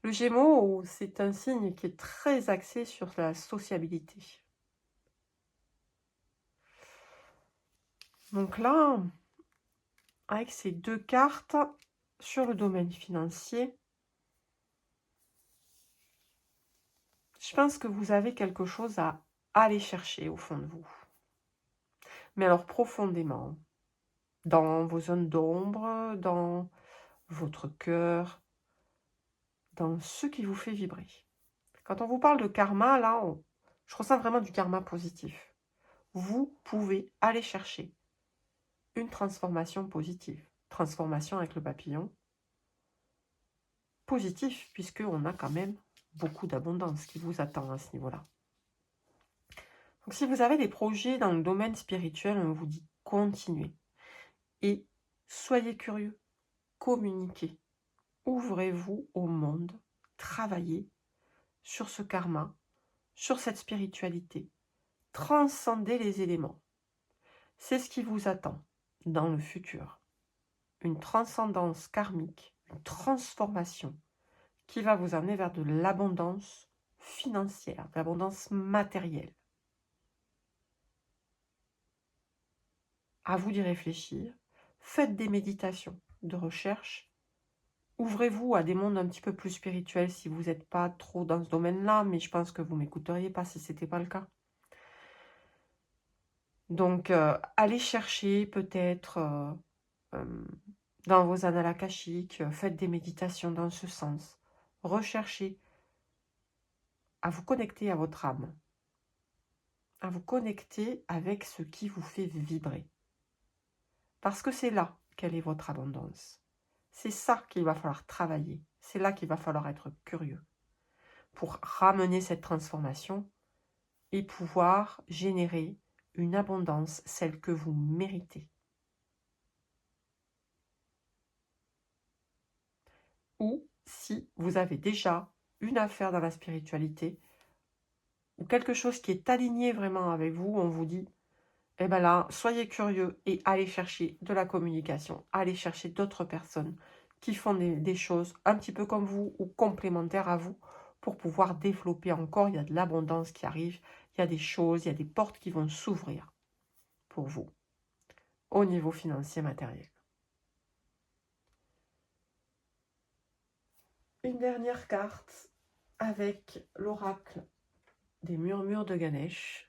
Le Gémeaux, c'est un signe qui est très axé sur la sociabilité. Donc là, avec ces deux cartes sur le domaine financier, je pense que vous avez quelque chose à aller chercher au fond de vous. Mais alors profondément, dans vos zones d'ombre, dans votre cœur, dans ce qui vous fait vibrer. Quand on vous parle de karma, là, je ressens vraiment du karma positif. Vous pouvez aller chercher une transformation positive. Transformation avec le papillon. Positif, puisqu'on a quand même beaucoup d'abondance qui vous attend à ce niveau-là. Donc si vous avez des projets dans le domaine spirituel, on vous dit continuez. Et soyez curieux, communiquez. Ouvrez-vous au monde, travaillez sur ce karma, sur cette spiritualité. Transcendez les éléments. C'est ce qui vous attend dans le futur. Une transcendance karmique, une transformation qui va vous amener vers de l'abondance financière, de l'abondance matérielle. À vous d'y réfléchir. Faites des méditations de recherche. Ouvrez-vous à des mondes un petit peu plus spirituels si vous n'êtes pas trop dans ce domaine-là, mais je pense que vous ne m'écouteriez pas si ce n'était pas le cas. Donc, allez chercher peut-être dans vos annales akashiques, faites des méditations dans ce sens. Recherchez à vous connecter à votre âme, à vous connecter avec ce qui vous fait vibrer. Parce que c'est là quelle est votre abondance. C'est ça qu'il va falloir travailler. C'est là qu'il va falloir être curieux pour ramener cette transformation et pouvoir générer une abondance, celle que vous méritez. Ou si vous avez déjà une affaire dans la spiritualité ou quelque chose qui est aligné vraiment avec vous, on vous dit, eh bien là, soyez curieux et allez chercher de la communication, allez chercher d'autres personnes qui font des choses un petit peu comme vous ou complémentaires à vous pour pouvoir développer encore. Il y a de l'abondance qui arrive, il y a des choses, il y a des portes qui vont s'ouvrir pour vous au niveau financier matériel. Une dernière carte avec l'oracle des murmures de Ganesh.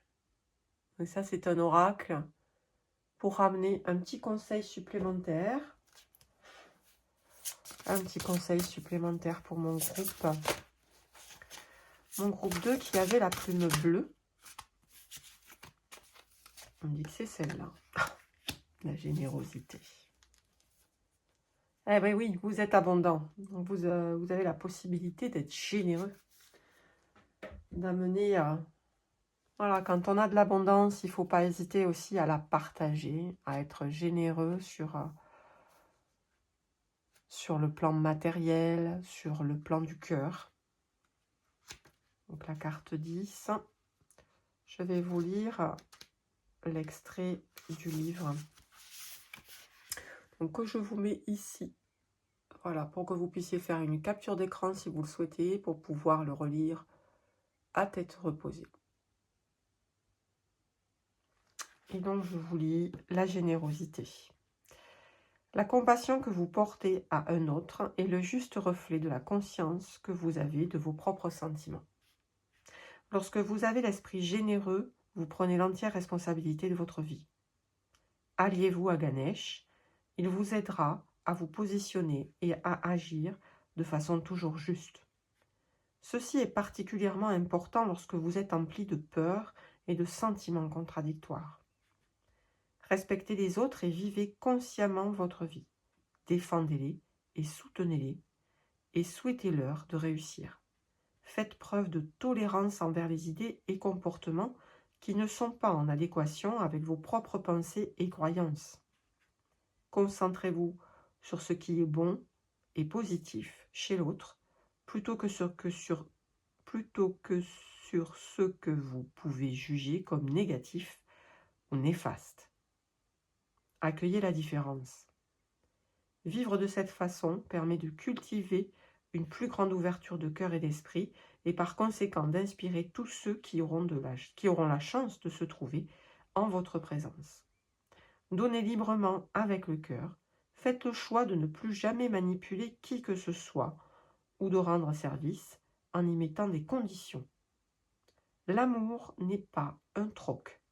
Donc ça, c'est un oracle pour ramener un petit conseil supplémentaire. Un petit conseil supplémentaire pour mon groupe. Mon groupe 2 qui avait la plume bleue. On dit que c'est celle-là. La générosité. Eh bien oui, vous êtes abondant. Vous avez la possibilité d'être généreux. D'amener... voilà, quand on a de l'abondance, il ne faut pas hésiter aussi à la partager, à être généreux sur le plan matériel, sur le plan du cœur. Donc la carte 10. Je vais vous lire l'extrait du livre. Donc que je vous mets ici. Voilà, pour que vous puissiez faire une capture d'écran si vous le souhaitez, pour pouvoir le relire à tête reposée. Et donc je vous lis la générosité. La compassion que vous portez à un autre est le juste reflet de la conscience que vous avez de vos propres sentiments. Lorsque vous avez l'esprit généreux, vous prenez l'entière responsabilité de votre vie. Alliez-vous à Ganesh, il vous aidera à vous positionner et à agir de façon toujours juste. Ceci est particulièrement important lorsque vous êtes empli de peur et de sentiments contradictoires. Respectez les autres et vivez consciemment votre vie. Défendez-les et soutenez-les et souhaitez-leur de réussir. Faites preuve de tolérance envers les idées et comportements qui ne sont pas en adéquation avec vos propres pensées et croyances. Concentrez-vous sur ce qui est bon et positif chez l'autre, plutôt que sur ce que vous pouvez juger comme négatif ou néfaste. Accueillez la différence. Vivre de cette façon permet de cultiver une plus grande ouverture de cœur et d'esprit et par conséquent d'inspirer tous ceux qui auront la chance de se trouver en votre présence. Donnez librement avec le cœur. Faites le choix de ne plus jamais manipuler qui que ce soit ou de rendre service en y mettant des conditions. L'amour n'est pas un troc.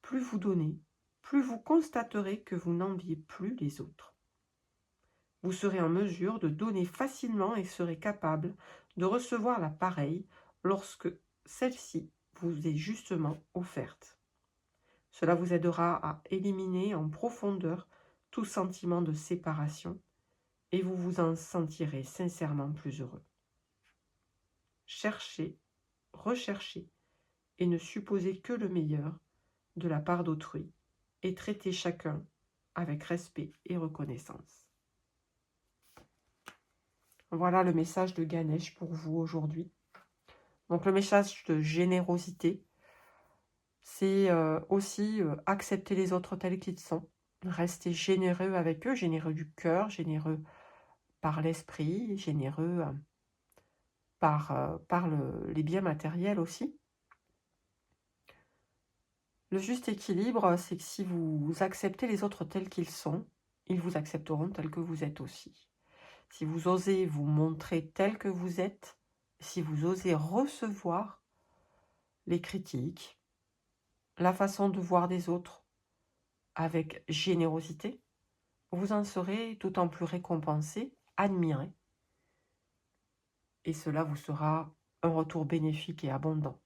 Plus vous donnez, plus vous constaterez que vous n'enviez plus les autres. Vous serez en mesure de donner facilement et serez capable de recevoir la pareille lorsque celle-ci vous est justement offerte. Cela vous aidera à éliminer en profondeur tout sentiment de séparation et vous vous en sentirez sincèrement plus heureux. Cherchez, recherchez et ne supposez que le meilleur de la part d'autrui et traitez chacun avec respect et reconnaissance. Voilà le message de Ganesh pour vous aujourd'hui. Donc le message de générosité, c'est aussi accepter les autres tels qu'ils sont. Rester généreux avec eux, généreux du cœur, généreux par l'esprit, généreux par les biens matériels aussi. Le juste équilibre, c'est que si vous acceptez les autres tels qu'ils sont, ils vous accepteront tels que vous êtes aussi. Si vous osez vous montrer tel que vous êtes, si vous osez recevoir les critiques, la façon de voir des autres avec générosité, vous en serez tout en plus récompensé, admiré. Et cela vous sera un retour bénéfique et abondant.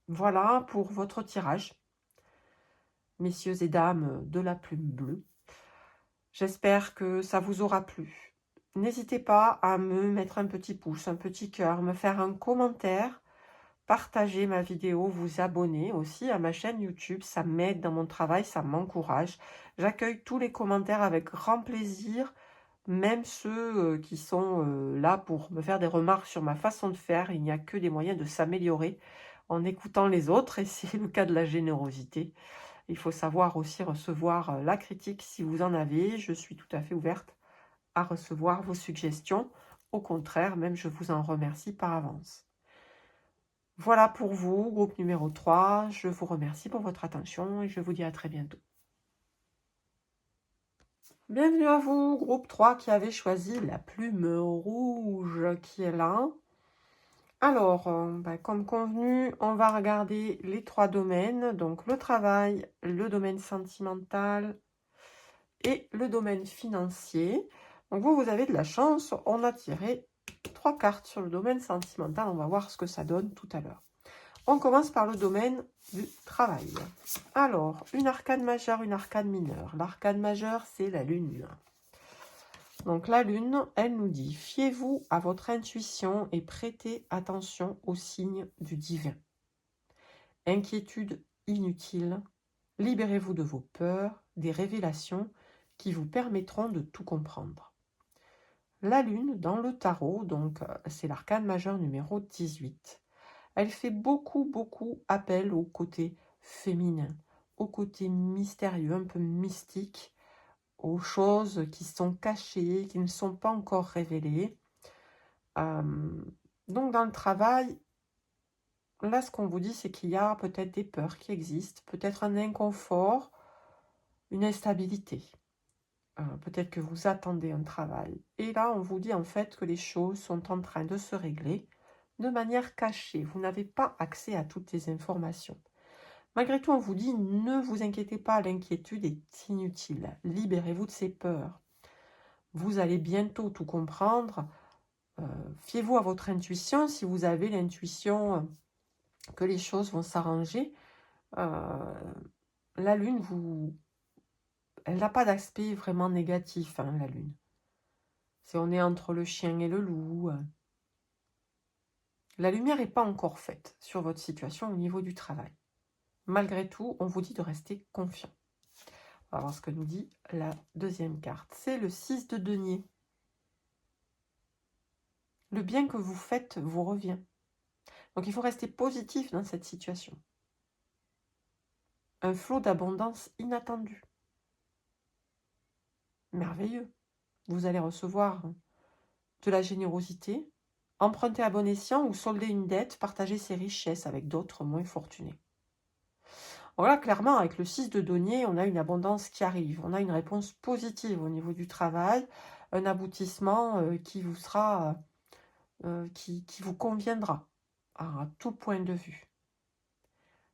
Voilà pour votre tirage, messieurs et dames de la plume bleue. J'espère que ça vous aura plu. N'hésitez pas à me mettre un petit pouce, un petit cœur, me faire un commentaire, partager ma vidéo, vous abonner aussi à ma chaîne YouTube. Ça m'aide dans mon travail, ça m'encourage. J'accueille tous les commentaires avec grand plaisir, même ceux qui sont là pour me faire des remarques sur ma façon de faire. Il n'y a que des moyens de s'améliorer en écoutant les autres et c'est le cas de la générosité. Il faut savoir aussi recevoir la critique si vous en avez. Je suis tout à fait ouverte à recevoir vos suggestions. Au contraire, même je vous en remercie par avance. Voilà pour vous, groupe numéro 3. Je vous remercie pour votre attention et je vous dis à très bientôt. Bienvenue à vous, groupe 3 qui avait choisi la plume rouge qui est là. Alors, comme convenu, on va regarder les 3 domaines, donc le travail, le domaine sentimental et le domaine financier. Donc vous avez de la chance, on a tiré 3 cartes sur le domaine sentimental, on va voir ce que ça donne tout à l'heure. On commence par le domaine du travail. Alors, une arcane majeure, une arcane mineure. L'arcane majeure, c'est la lune. Donc la lune, elle nous dit, fiez-vous à votre intuition et prêtez attention aux signes du divin. Inquiétude inutile, libérez-vous de vos peurs, des révélations qui vous permettront de tout comprendre. La lune, dans le tarot, donc c'est l'arcane majeur numéro 18. Elle fait beaucoup appel au côté féminin, au côté mystérieux, un peu mystique, aux choses qui sont cachées, qui ne sont pas encore révélées. Donc dans le travail, là ce qu'on vous dit, c'est qu'il y a peut-être des peurs qui existent, peut-être un inconfort, une instabilité. Peut-être que vous attendez un travail. Et là, on vous dit en fait que les choses sont en train de se régler de manière cachée. Vous n'avez pas accès à toutes les informations. Malgré tout, on vous dit, ne vous inquiétez pas, l'inquiétude est inutile. Libérez-vous de ces peurs. Vous allez bientôt tout comprendre. Fiez-vous à votre intuition. Si vous avez l'intuition que les choses vont s'arranger, la lune, elle n'a pas d'aspect vraiment négatif, hein, la lune. Si on est entre le chien et le loup, la lumière n'est pas encore faite sur votre situation au niveau du travail. Malgré tout, on vous dit de rester confiant. On va voir ce que nous dit la deuxième carte. C'est le 6 de denier. Le bien que vous faites vous revient. Donc il faut rester positif dans cette situation. Un flot d'abondance inattendu. Merveilleux. Vous allez recevoir de la générosité, emprunter à bon escient ou solder une dette, partager ses richesses avec d'autres moins fortunés. Voilà, clairement, avec le 6 de denier, on a une abondance qui arrive. On a une réponse positive au niveau du travail, un aboutissement qui vous sera, qui vous conviendra à tout point de vue.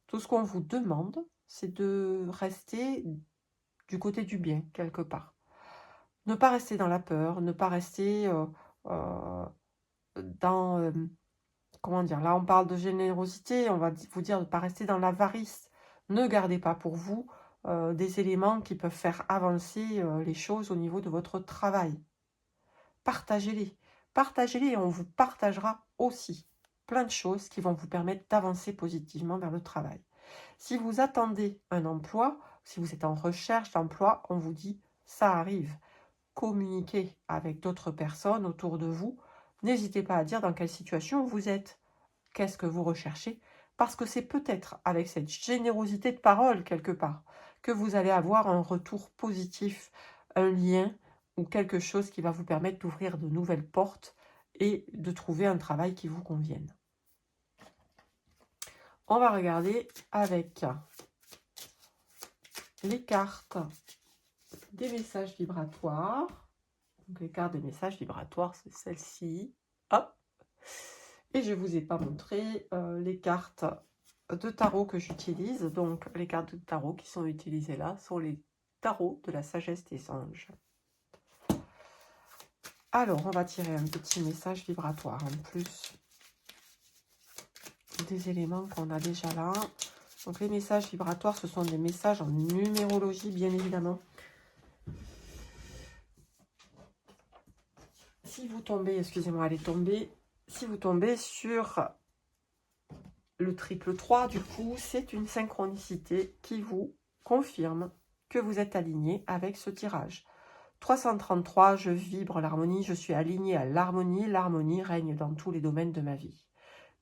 Tout ce qu'on vous demande, c'est de rester du côté du bien, quelque part. Ne pas rester dans la peur, ne pas rester dans... comment dire, là on parle de générosité, on va vous dire de ne pas rester dans l'avarice. Ne gardez pas pour vous des éléments qui peuvent faire avancer les choses au niveau de votre travail. Partagez-les. Partagez-les et on vous partagera aussi plein de choses qui vont vous permettre d'avancer positivement vers le travail. Si vous attendez un emploi, si vous êtes en recherche d'emploi, on vous dit ça arrive. Communiquez avec d'autres personnes autour de vous. N'hésitez pas à dire dans quelle situation vous êtes. Qu'est-ce que vous recherchez? Parce que c'est peut-être avec cette générosité de parole, quelque part, que vous allez avoir un retour positif, un lien ou quelque chose qui va vous permettre d'ouvrir de nouvelles portes et de trouver un travail qui vous convienne. On va regarder avec les cartes des messages vibratoires. Donc les cartes des messages vibratoires, c'est celle-ci. Hop. Et je ne vous ai pas montré les cartes de tarot que j'utilise. Donc les cartes de tarot qui sont utilisées là sont les tarots de la sagesse des anges. Alors on va tirer un petit message vibratoire en plus des éléments qu'on a déjà là. Donc les messages vibratoires, ce sont des messages en numérologie bien évidemment. Si vous tombez, excusez-moi, elle est tombée. Si vous tombez sur le triple 3, du coup, c'est une synchronicité qui vous confirme que vous êtes aligné avec ce tirage. 333, je vibre l'harmonie, je suis aligné à l'harmonie. L'harmonie règne dans tous les domaines de ma vie.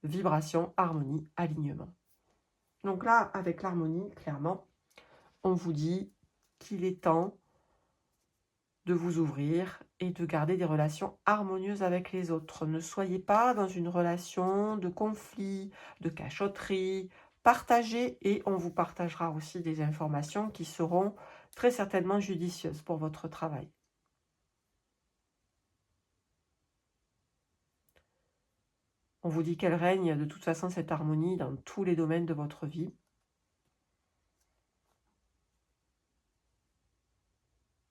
Vibration, harmonie, alignement. Donc là, avec l'harmonie, clairement, on vous dit qu'il est temps de vous ouvrir et de garder des relations harmonieuses avec les autres. Ne soyez pas dans une relation de conflit, de cachotterie. Partagez et on vous partagera aussi des informations qui seront très certainement judicieuses pour votre travail. On vous dit qu'elle règne de toute façon cette harmonie dans tous les domaines de votre vie.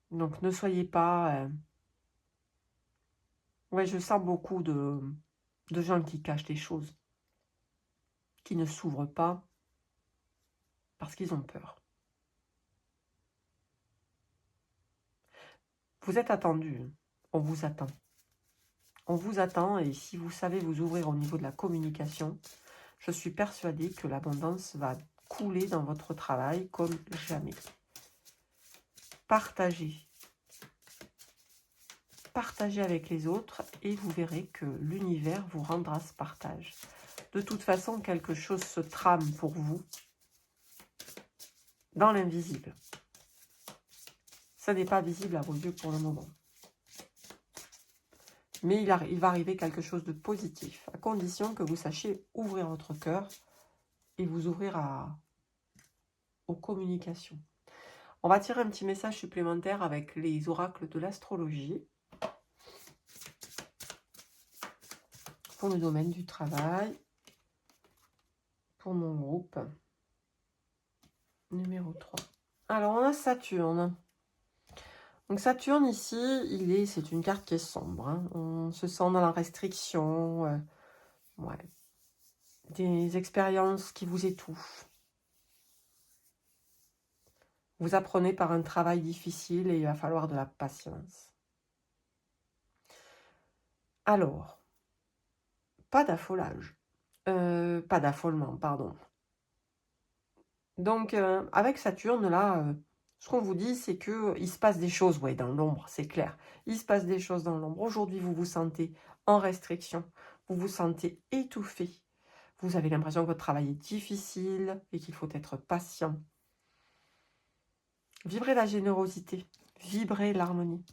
Donc ne soyez pas... Ouais, je sens beaucoup de gens qui cachent les choses, qui ne s'ouvrent pas parce qu'ils ont peur. Vous êtes attendu, on vous attend. On vous attend et si vous savez vous ouvrir au niveau de la communication, je suis persuadée que l'abondance va couler dans votre travail comme jamais. Partagez. Partagez avec les autres et vous verrez que l'univers vous rendra ce partage. De toute façon, quelque chose se trame pour vous dans l'invisible. Ça n'est pas visible à vos yeux pour le moment. Mais il va arriver quelque chose de positif, à condition que vous sachiez ouvrir votre cœur et vous ouvrir aux communications. On va tirer un petit message supplémentaire avec les oracles de l'astrologie pour le domaine du travail, pour mon groupe numéro 3. Alors, on a Saturne. Donc, Saturne, ici, c'est une carte qui est sombre. Hein. On se sent dans la restriction, ouais. Des expériences qui vous étouffent. Vous apprenez par un travail difficile et il va falloir de la patience. Alors, pas d'affolage. Pas d'affolement, pardon. Donc, avec Saturne, là, Ce qu'on vous dit, c'est qu'il se passe des choses, ouais, dans l'ombre, c'est clair. Il se passe des choses dans l'ombre. Aujourd'hui, vous vous sentez en restriction. Vous vous sentez étouffé. Vous avez l'impression que votre travail est difficile et qu'il faut être patient. Vibrez la générosité. Vibrez l'harmonie.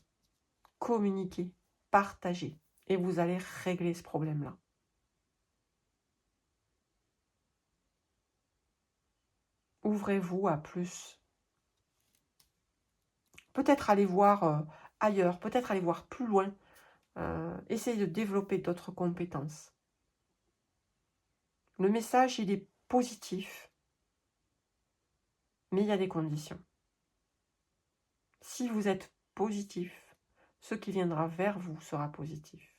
Communiquez. Partagez. Et vous allez régler ce problème-là. Ouvrez-vous à plus. Peut-être aller voir ailleurs, peut-être aller voir plus loin. Essayez de développer d'autres compétences. Le message, il est positif, mais il y a des conditions. Si vous êtes positif, ce qui viendra vers vous sera positif.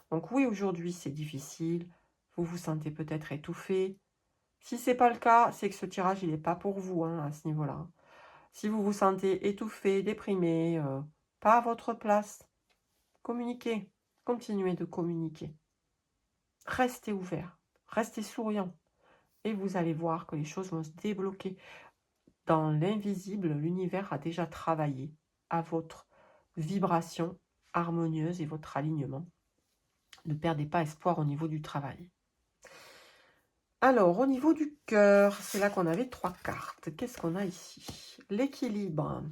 Donc oui, aujourd'hui, c'est difficile. Vous vous sentez peut-être étouffé. Si ce n'est pas le cas, c'est que ce tirage, il n'est pas pour vous hein, à ce niveau-là. Si vous vous sentez étouffé, déprimé, pas à votre place, communiquez. Continuez de communiquer. Restez ouvert, restez souriant. Et vous allez voir que les choses vont se débloquer. Dans l'invisible, l'univers a déjà travaillé à votre vibration harmonieuse et votre alignement. Ne perdez pas espoir au niveau du travail. Alors, au niveau du cœur, c'est là qu'on avait 3 cartes. Qu'est-ce qu'on a ici? L'équilibre.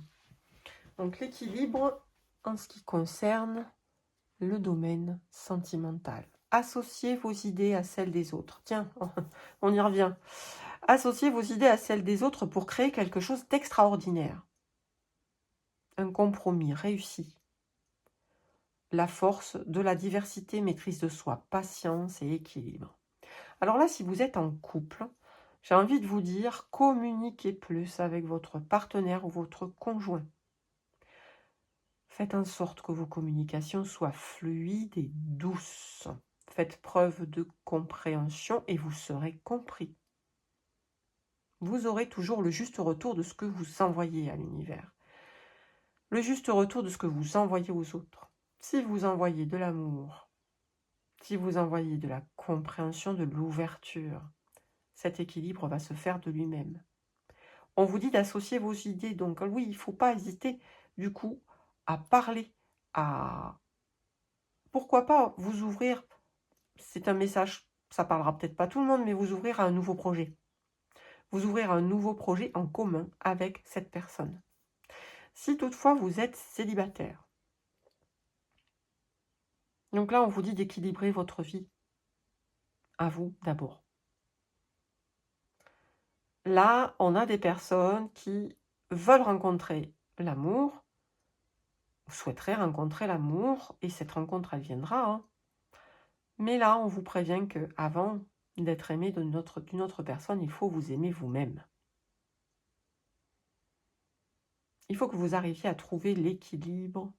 Donc, l'équilibre en ce qui concerne le domaine sentimental. Associez vos idées à celles des autres. Tiens, on y revient. Associez vos idées à celles des autres pour créer quelque chose d'extraordinaire. Un compromis réussi. La force de la diversité, maîtrise de soi, patience et équilibre. Alors là, si vous êtes en couple, j'ai envie de vous dire, communiquez plus avec votre partenaire ou votre conjoint. Faites en sorte que vos communications soient fluides et douces. Faites preuve de compréhension et vous serez compris. Vous aurez toujours le juste retour de ce que vous envoyez à l'univers. Le juste retour de ce que vous envoyez aux autres. Si vous envoyez de l'amour, si vous envoyez de la compréhension, de l'ouverture, cet équilibre va se faire de lui-même. On vous dit d'associer vos idées, donc oui, il ne faut pas hésiter du coup à parler, à... Pourquoi pas vous ouvrir, c'est un message, ça parlera peut-être pas tout le monde, mais vous ouvrir à un nouveau projet. Vous ouvrir à un nouveau projet en commun avec cette personne. Si toutefois vous êtes célibataire, donc là on vous dit d'équilibrer votre vie. À vous d'abord. Là, on a des personnes qui veulent rencontrer l'amour, souhaiteraient rencontrer l'amour, et cette rencontre, elle viendra. Hein. Mais là, on vous prévient qu'avant d'être aimé d'une autre personne, il faut vous aimer vous-même. Il faut que vous arriviez à trouver l'équilibre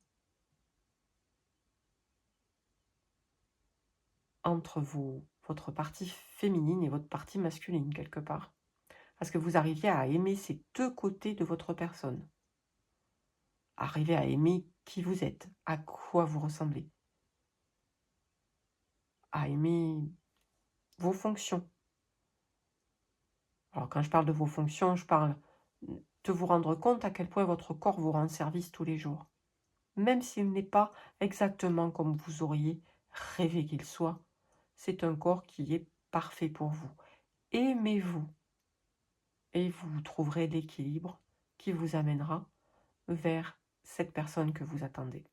entre votre partie féminine et votre partie masculine, quelque part. Parce que vous arriviez à aimer ces deux côtés de votre personne. Arriver à aimer qui vous êtes, à quoi vous ressemblez. À aimer vos fonctions. Alors quand je parle de vos fonctions, je parle de vous rendre compte à quel point votre corps vous rend service tous les jours. Même s'il n'est pas exactement comme vous auriez rêvé qu'il soit, c'est un corps qui est parfait pour vous. Aimez-vous et vous trouverez l'équilibre qui vous amènera vers cette personne que vous attendez.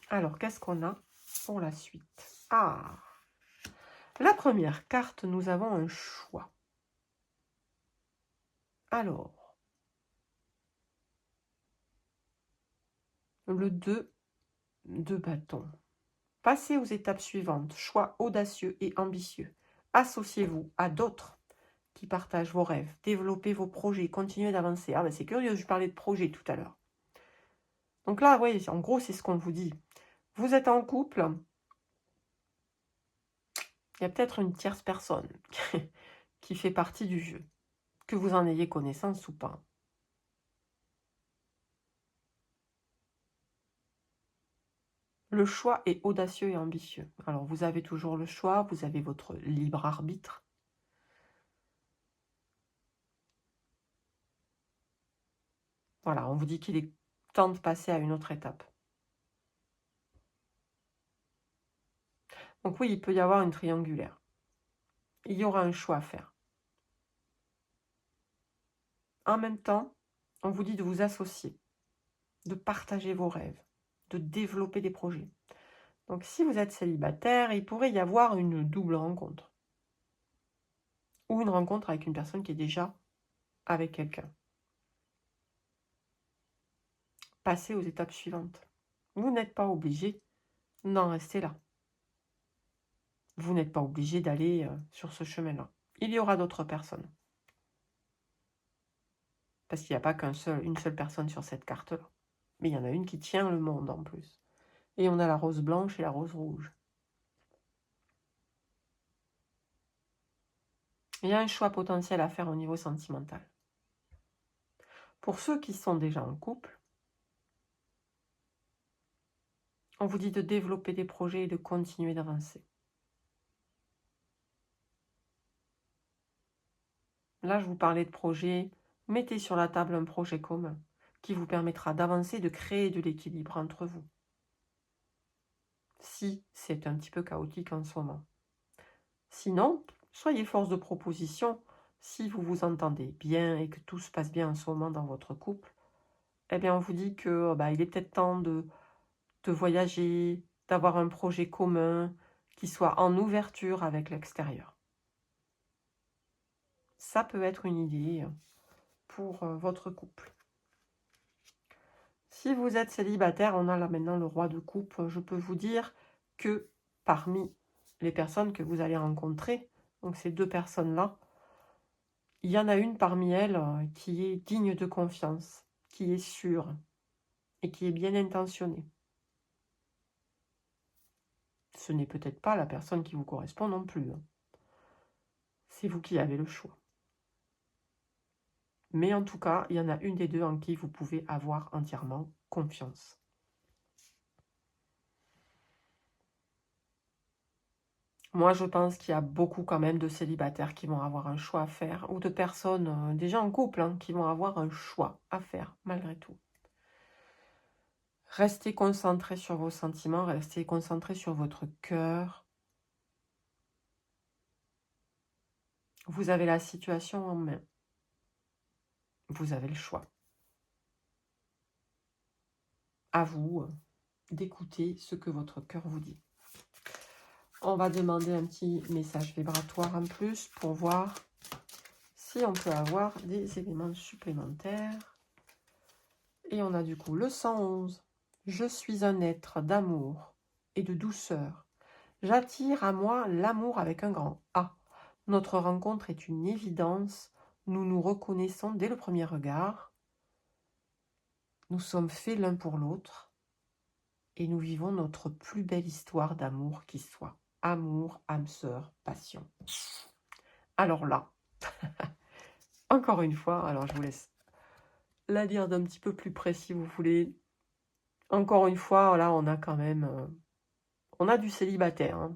Alors, qu'est-ce qu'on a pour la suite? Ah, la première carte, nous avons un choix. Alors, le 2 de bâton. Passez aux étapes suivantes. Choix audacieux et ambitieux. Associez-vous à d'autres qui partagent vos rêves. Développez vos projets. Continuez d'avancer. Ah ben c'est curieux, je parlais de projet tout à l'heure. Donc là, oui, en gros, c'est ce qu'on vous dit. Vous êtes en couple. Il y a peut-être une tierce personne qui fait partie du jeu. Que vous en ayez connaissance ou pas. Le choix est audacieux et ambitieux. Alors, vous avez toujours le choix, vous avez votre libre arbitre. Voilà, on vous dit qu'il est temps de passer à une autre étape. Donc oui, il peut y avoir une triangulaire. Il y aura un choix à faire. En même temps, on vous dit de vous associer, de partager vos rêves, de développer des projets. Donc si vous êtes célibataire, il pourrait y avoir une double rencontre. Ou une rencontre avec une personne qui est déjà avec quelqu'un. Passez aux étapes suivantes. Vous n'êtes pas obligé d'en rester là. Vous n'êtes pas obligé d'aller sur ce chemin-là. Il y aura d'autres personnes. Parce qu'il n'y a pas une seule personne sur cette carte-là. Mais il y en a une qui tient le monde en plus. Et on a la rose blanche et la rose rouge. Il y a un choix potentiel à faire au niveau sentimental. Pour ceux qui sont déjà en couple, on vous dit de développer des projets et de continuer d'avancer. Là, je vous parlais de projet. Mettez sur la table un projet commun qui vous permettra d'avancer, de créer de l'équilibre entre vous. Si c'est un petit peu chaotique en ce moment. Sinon, soyez force de proposition. Si vous vous entendez bien et que tout se passe bien en ce moment dans votre couple, eh bien on vous dit que il est peut-être temps de voyager, d'avoir un projet commun qui soit en ouverture avec l'extérieur. Ça peut être une idée pour votre couple. Si vous êtes célibataire, on a là maintenant le roi de coupe. Je peux vous dire que parmi les personnes que vous allez rencontrer, donc ces deux personnes-là, il y en a une parmi elles qui est digne de confiance, qui est sûre et qui est bien intentionnée. Ce n'est peut-être pas la personne qui vous correspond non plus. C'est vous qui avez le choix. Mais en tout cas, il y en a une des deux en qui vous pouvez avoir entièrement confiance. Moi, je pense qu'il y a beaucoup quand même de célibataires qui vont avoir un choix à faire, ou de personnes déjà en couple qui vont avoir un choix à faire, malgré tout. Restez concentrés sur vos sentiments, restez concentrés sur votre cœur. Vous avez la situation en main. Vous avez le choix. À vous d'écouter ce que votre cœur vous dit. On va demander un petit message vibratoire en plus pour voir si on peut avoir des éléments supplémentaires. Et on a du coup le 111. Je suis un être d'amour et de douceur. J'attire à moi l'amour avec un grand A. Notre rencontre est une évidence. Nous nous reconnaissons dès le premier regard. Nous sommes faits l'un pour l'autre. Et nous vivons notre plus belle histoire d'amour qui soit. Amour, âme sœur, passion. Alors là, encore une fois, alors je vous laisse la lire d'un petit peu plus près si vous voulez. Encore une fois, là, on a quand même... on a du célibataire.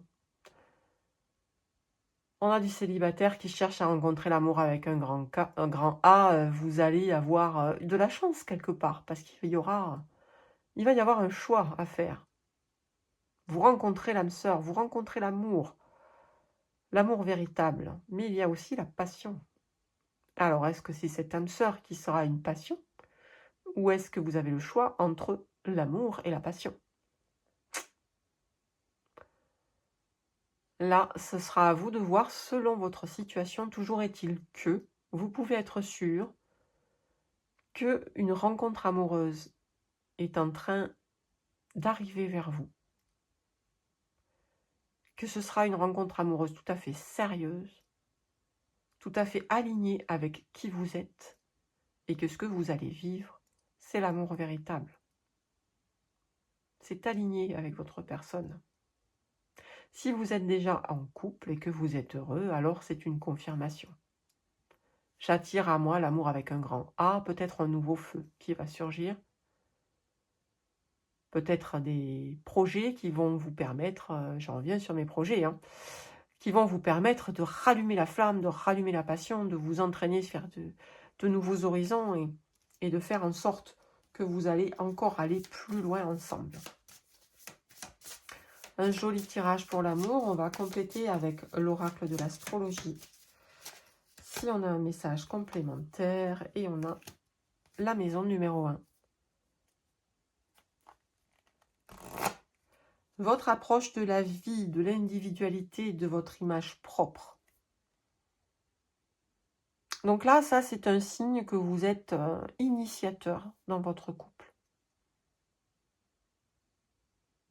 On a du célibataire qui cherche à rencontrer l'amour avec un grand A. Vous allez avoir de la chance quelque part, parce qu'il va y avoir un choix à faire. Vous rencontrez l'âme sœur, vous rencontrez l'amour véritable, mais il y a aussi la passion. Alors, est-ce que c'est cette âme sœur qui sera une passion, ou est-ce que vous avez le choix entre l'amour et la passion? Là, ce sera à vous de voir selon votre situation. Toujours est-il que vous pouvez être sûr qu'une rencontre amoureuse est en train d'arriver vers vous. Que ce sera une rencontre amoureuse tout à fait sérieuse, tout à fait alignée avec qui vous êtes, et que ce que vous allez vivre, c'est l'amour véritable. C'est aligné avec votre personne. Si vous êtes déjà en couple et que vous êtes heureux, alors c'est une confirmation. J'attire à moi l'amour avec un grand A, peut-être un nouveau feu qui va surgir, peut-être des projets qui vont vous permettre, j'en reviens sur mes projets, qui vont vous permettre de rallumer la flamme, de rallumer la passion, de vous entraîner vers de nouveaux horizons et de faire en sorte que vous allez encore aller plus loin ensemble. Un joli tirage pour l'amour. On va compléter avec l'oracle de l'astrologie. Si on a un message complémentaire et on a la maison numéro 1. Votre approche de la vie, de l'individualité, de votre image propre. Donc là, ça c'est un signe que vous êtes initiateur dans votre couple.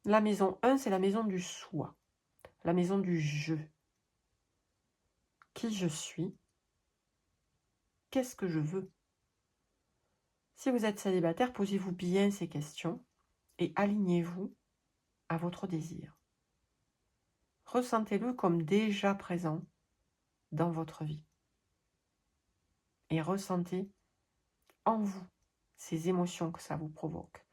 La maison 1, c'est la maison du soi, la maison du je. Qui je suis? Qu'est-ce que je veux? Si vous êtes célibataire, posez-vous bien ces questions et alignez-vous à votre désir. Ressentez-le comme déjà présent dans votre vie. Et ressentez en vous ces émotions que ça vous provoque.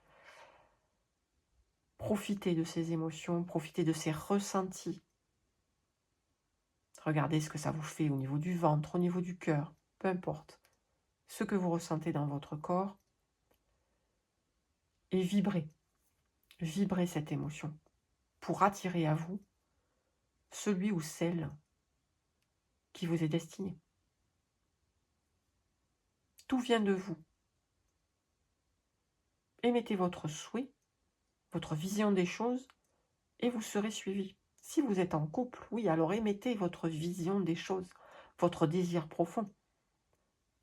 Profitez de ces émotions, profitez de ces ressentis. Regardez ce que ça vous fait au niveau du ventre, au niveau du cœur, peu importe. Ce que vous ressentez dans votre corps et vibrez. Vibrez cette émotion pour attirer à vous celui ou celle qui vous est destiné. Tout vient de vous. Émettez votre souhait, votre vision des choses et vous serez suivi. Si vous êtes en couple, oui, alors émettez votre vision des choses, votre désir profond.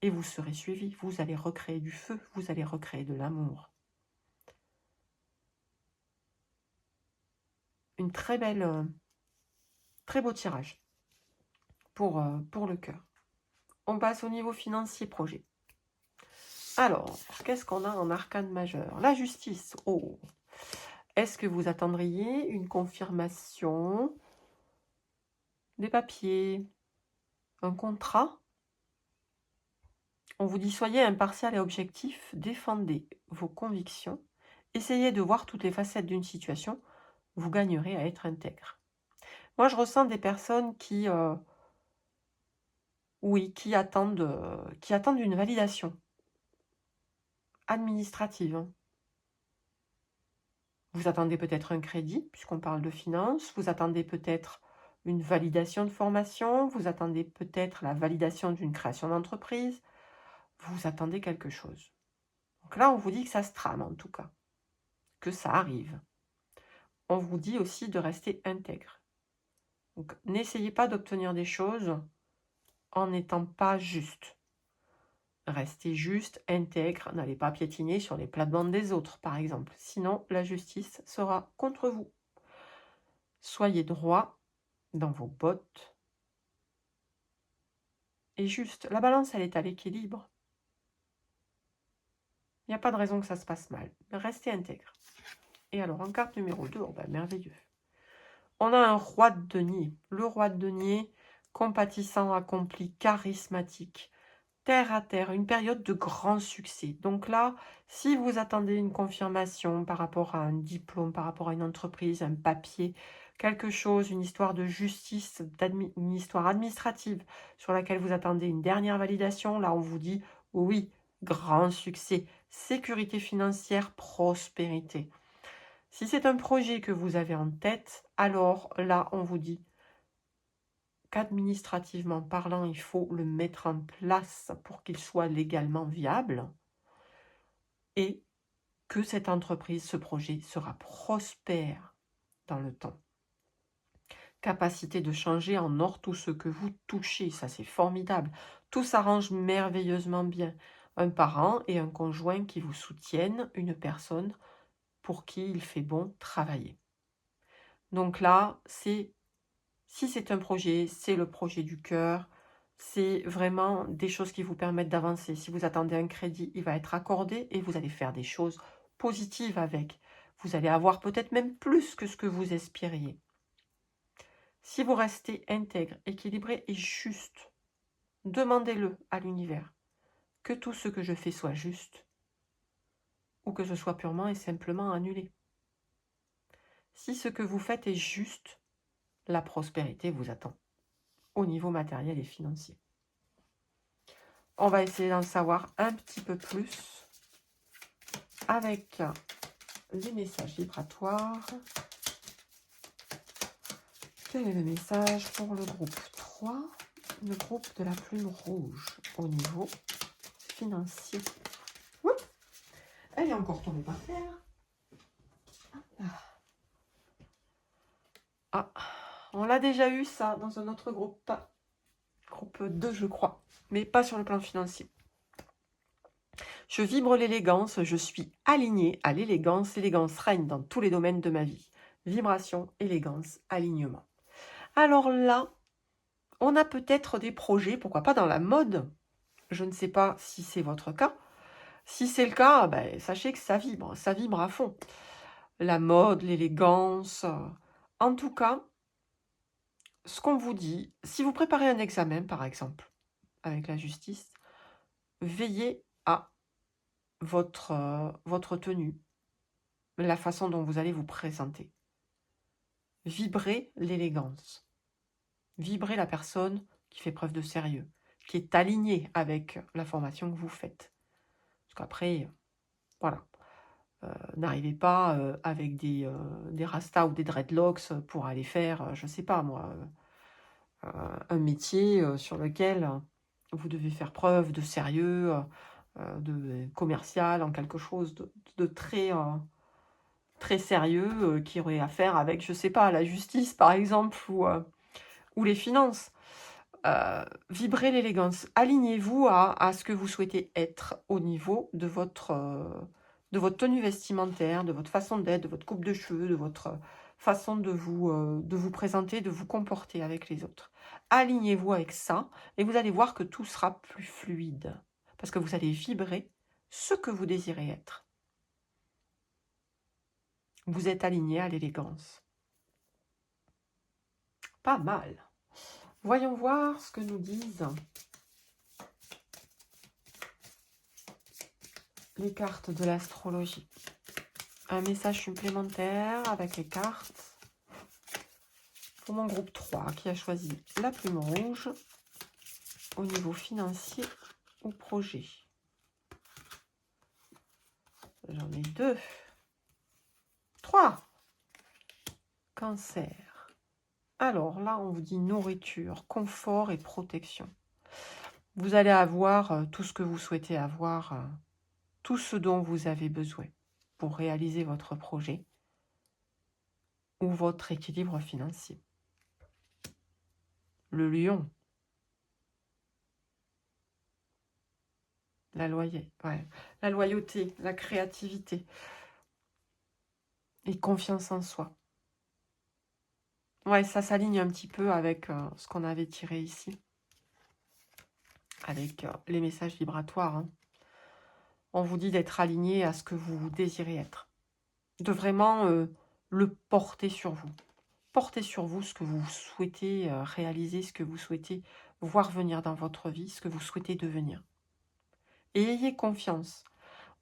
Et vous serez suivi. Vous allez recréer du feu, vous allez recréer de l'amour. Une très beau tirage pour le cœur. On passe au niveau financier projet. Alors, qu'est-ce qu'on a en arcane majeur? La justice. Oh! Est-ce que vous attendriez une confirmation, des papiers, un contrat? On vous dit soyez impartial et objectif, défendez vos convictions, essayez de voir toutes les facettes d'une situation, vous gagnerez à être intègre. Moi, je ressens des personnes qui attendent une validation administrative. Hein. Vous attendez peut-être un crédit, puisqu'on parle de finances, vous attendez peut-être une validation de formation, vous attendez peut-être la validation d'une création d'entreprise, vous attendez quelque chose. Donc là, on vous dit que ça se trame en tout cas, que ça arrive. On vous dit aussi de rester intègre. Donc n'essayez pas d'obtenir des choses en n'étant pas juste. Restez juste, intègre, n'allez pas piétiner sur les plates-bandes des autres, par exemple. Sinon, la justice sera contre vous. Soyez droit dans vos bottes. Et juste, la balance, elle est à l'équilibre. Il n'y a pas de raison que ça se passe mal. Restez intègre. Et alors, en carte numéro 2, oh ben, merveilleux. On a un roi de denier. Le roi de denier, compatissant, accompli, charismatique. Terre à terre, une période de grand succès. Donc là, si vous attendez une confirmation par rapport à un diplôme, par rapport à une entreprise, un papier, quelque chose, une histoire de justice, une histoire administrative sur laquelle vous attendez une dernière validation, là on vous dit oui, grand succès, sécurité financière, prospérité. Si c'est un projet que vous avez en tête, alors là on vous dit qu'administrativement parlant, il faut le mettre en place pour qu'il soit légalement viable et que cette entreprise, ce projet sera prospère dans le temps. Capacité de changer en or tout ce que vous touchez, ça c'est formidable. Tout s'arrange merveilleusement bien. Un parent et un conjoint qui vous soutiennent, une personne pour qui il fait bon travailler. Donc là, si c'est un projet, c'est le projet du cœur, c'est vraiment des choses qui vous permettent d'avancer. Si vous attendez un crédit, il va être accordé et vous allez faire des choses positives avec. Vous allez avoir peut-être même plus que ce que vous espériez. Si vous restez intègre, équilibré et juste, demandez-le à l'univers. Que tout ce que je fais soit juste ou que ce soit purement et simplement annulé. Si ce que vous faites est juste, la prospérité vous attend au niveau matériel et financier. on va essayer d'en savoir un petit peu plus avec les messages vibratoires. Quel est le message pour le groupe 3, le groupe de la plume rouge au niveau financier? Oups, elle est encore tombée par terre. Ah, on l'a déjà eu ça dans un autre groupe, groupe 2 je crois, mais pas sur le plan financier. Je vibre l'élégance, je suis alignée à l'élégance. L'élégance règne dans tous les domaines de ma vie. Vibration, élégance, alignement. Alors là, on a peut-être des projets, pourquoi pas dans la mode. Je ne sais pas si c'est votre cas. Si c'est le cas, ben, sachez que ça vibre à fond. La mode, l'élégance. En tout cas, ce qu'on vous dit, si vous préparez un examen, par exemple, avec la justice, veillez à votre tenue, la façon dont vous allez vous présenter. Vibrez l'élégance. Vibrez la personne qui fait preuve de sérieux, qui est alignée avec la formation que vous faites. Parce qu'après, voilà, n'arrivez pas avec des rastas ou des dreadlocks pour aller faire, je ne sais pas moi, un métier sur lequel vous devez faire preuve de sérieux, de commercial, en quelque chose de très, très sérieux, qui aurait à faire avec, je ne sais pas, la justice par exemple, ou les finances. Vibrez l'élégance. Alignez-vous à ce que vous souhaitez être au niveau de votre tenue vestimentaire, de votre façon d'être, de votre coupe de cheveux, de votre façon de vous présenter, de vous comporter avec les autres. Alignez-vous avec ça et vous allez voir que tout sera plus fluide. Parce que vous allez vibrer ce que vous désirez être. Vous êtes aligné à l'élégance. Pas mal. Voyons voir ce que nous disent les cartes de l'astrologie. Un message supplémentaire avec les cartes pour mon groupe 3 qui a choisi la plume rouge au niveau financier ou projet. J'en ai 2. 3. Cancer. Alors là, on vous dit nourriture, confort et protection. Vous allez avoir tout ce que vous souhaitez avoir, tout ce dont vous avez besoin pour réaliser votre projet ou votre équilibre financier. Le lion. La loyauté, la créativité et confiance en soi. Ouais, ça s'aligne un petit peu avec ce qu'on avait tiré ici, avec les messages vibratoires. Hein. On vous dit d'être aligné à ce que vous désirez être, de vraiment le porter sur vous. Portez sur vous ce que vous souhaitez réaliser, ce que vous souhaitez voir venir dans votre vie, ce que vous souhaitez devenir. Et ayez confiance.